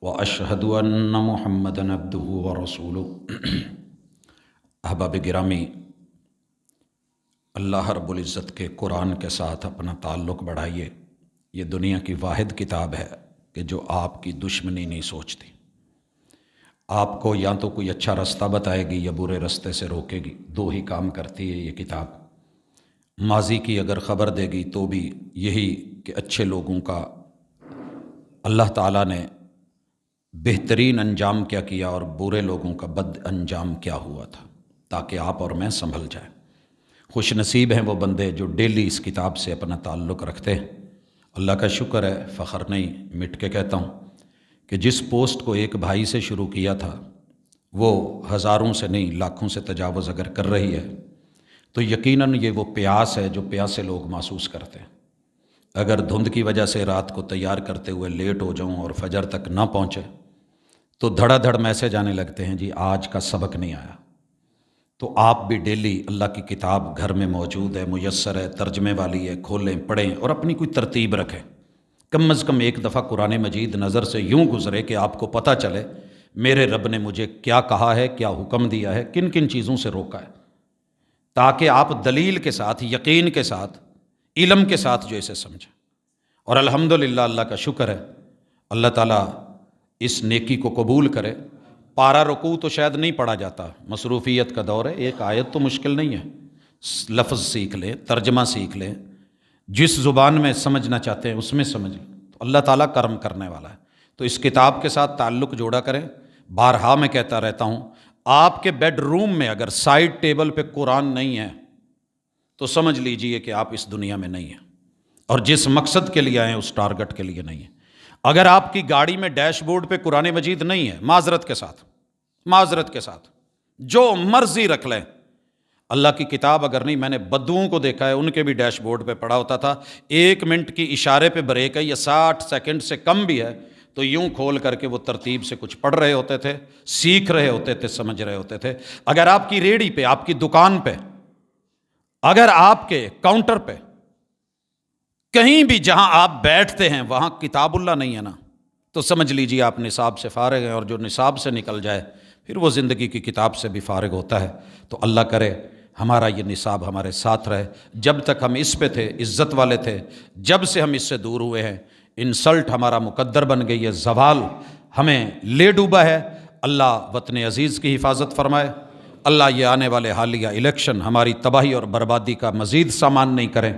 واشهد ان محمدا عبده ورسوله۔ احباب گرامی، اللہ رب العزت کے قرآن کے ساتھ اپنا تعلق بڑھائیے۔ یہ دنیا کی واحد کتاب ہے کہ جو آپ کی دشمنی نہیں سوچتی، آپ کو یا تو کوئی اچھا رستہ بتائے گی یا برے رستے سے روکے گی۔ 2 ہی کام کرتی ہے یہ کتاب۔ ماضی کی اگر خبر دے گی تو بھی یہی کہ اچھے لوگوں کا اللہ تعالیٰ نے بہترین انجام کیا کیا اور برے لوگوں کا بد انجام کیا ہوا تھا، تاکہ آپ اور میں سنبھل جائیں۔ خوش نصیب ہیں وہ بندے جو ڈیلی اس کتاب سے اپنا تعلق رکھتے ہیں۔ اللہ کا شکر ہے، فخر نہیں، مٹ کے کہتا ہوں کہ جس پوسٹ کو ایک بھائی سے شروع کیا تھا وہ ہزاروں سے نہیں لاکھوں سے تجاوز اگر کر رہی ہے تو یقیناً یہ وہ پیاس ہے جو پیاسے لوگ محسوس کرتے ہیں۔ اگر دھند کی وجہ سے رات کو تیار کرتے ہوئے لیٹ ہو جاؤں اور فجر تک نہ پہنچے تو دھڑا دھڑ میسج آنے لگتے ہیں، جی آج کا سبق نہیں آیا۔ تو آپ بھی ڈیلی اللہ کی کتاب گھر میں موجود ہے، میسر ہے، ترجمے والی ہے، کھولیں، پڑھیں اور اپنی کوئی ترتیب رکھیں۔ کم از کم ایک دفعہ قرآن مجید نظر سے یوں گزرے کہ آپ کو پتہ چلے میرے رب نے مجھے کیا کہا ہے، کیا حکم دیا ہے، کن کن چیزوں سے روکا ہے، تاکہ آپ دلیل کے ساتھ، یقین کے ساتھ، علم کے ساتھ جو اسے سمجھیں۔ اور الحمدللہ اللہ کا شکر ہے، اللہ تعالیٰ اس نیکی کو قبول کرے۔ پارہ رکوع تو شاید نہیں پڑھا جاتا، مصروفیت کا دور ہے، ایک آیت تو مشکل نہیں ہے، لفظ سیکھ لیں، ترجمہ سیکھ لیں، جس زبان میں سمجھنا چاہتے ہیں اس میں سمجھ لیں، تو اللہ تعالیٰ کرم کرنے والا ہے۔ تو اس کتاب کے ساتھ تعلق جوڑا کریں۔ بارہا میں کہتا رہتا ہوں، آپ کے بیڈ روم میں اگر سائڈ ٹیبل پہ قرآن نہیں ہے تو سمجھ لیجئے کہ آپ اس دنیا میں نہیں ہیں، اور جس مقصد کے لیے آئے ہیں اس ٹارگٹ کے لیے نہیں ہیں۔ اگر آپ کی گاڑی میں ڈیش بورڈ پہ قرآن مجید نہیں ہے، معذرت کے ساتھ جو مرضی رکھ لیں، اللہ کی کتاب اگر نہیں، میں نے بدوؤں کو دیکھا ہے، ان کے بھی ڈیش بورڈ پہ پڑا ہوتا تھا، 1 منٹ کی اشارے پہ بریک ہے یا 60 سیکنڈ سے کم بھی ہے تو یوں کھول کر کے وہ ترتیب سے کچھ پڑھ رہے ہوتے تھے، سیکھ رہے ہوتے تھے، سمجھ رہے ہوتے تھے۔ اگر آپ کی ریڑھی پہ، آپ کی دکان پہ، اگر آپ کے کاؤنٹر پہ، کہیں بھی جہاں آپ بیٹھتے ہیں وہاں کتاب اللہ نہیں ہے نا، تو سمجھ لیجیے آپ نصاب سے فارغ ہیں، اور جو نصاب سے نکل جائے پھر وہ زندگی کی کتاب سے بھی فارغ ہوتا ہے۔ تو اللہ کرے ہمارا یہ نصاب ہمارے ساتھ رہے، جب تک ہم اس پہ تھے عزت والے تھے، جب سے ہم اس سے دور ہوئے ہیں انسلٹ ہمارا مقدر بن گئی ہے، زوال ہمیں لے ڈوبا ہے۔ اللہ وطن عزیز کی حفاظت فرمائے، اللہ یہ آنے والے حالیہ الیکشن ہماری تباہی اور بربادی کا مزید سامان نہیں کریں۔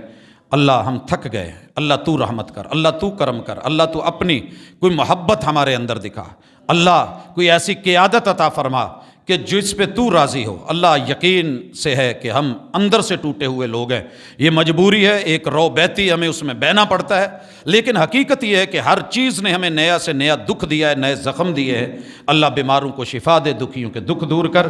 اللہ ہم تھک گئے ہیں، اللہ تو رحمت کر، اللہ تو کرم کر، اللہ تو اپنی کوئی محبت ہمارے اندر دکھا، اللہ کوئی ایسی قیادت عطا فرما کہ جس پہ تو راضی ہو۔ اللہ یقین سے ہے کہ ہم اندر سے ٹوٹے ہوئے لوگ ہیں، یہ مجبوری ہے، ایک رو بیتی ہمیں اس میں بہنا پڑتا ہے، لیکن حقیقت یہ ہے کہ ہر چیز نے ہمیں نیا سے نیا دکھ دیا ہے، نئے زخم دیے ہیں۔ اللہ بیماروں کو شفا دے، دکھیوں کے دکھ دور کر،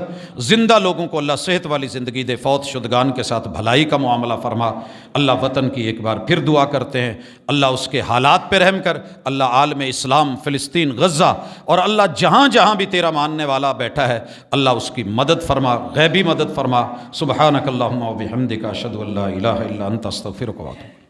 زندہ لوگوں کو اللہ صحت والی زندگی دے، فوت شدگان کے ساتھ بھلائی کا معاملہ فرما۔ اللہ وطن کی ایک بار پھر دعا کرتے ہیں، اللہ اس کے حالات پہ رحم کر، اللہ عالم اسلام، فلسطین، غزہ، اور اللہ جہاں جہاں بھی تیرا ماننے والا بیٹھا ہے اللہ اس کی مدد فرما، غیبی مدد فرما۔ سبحانک اللہم و بحمدک، اشہد ان لا الہ الا انت، استغفرک و اتوب۔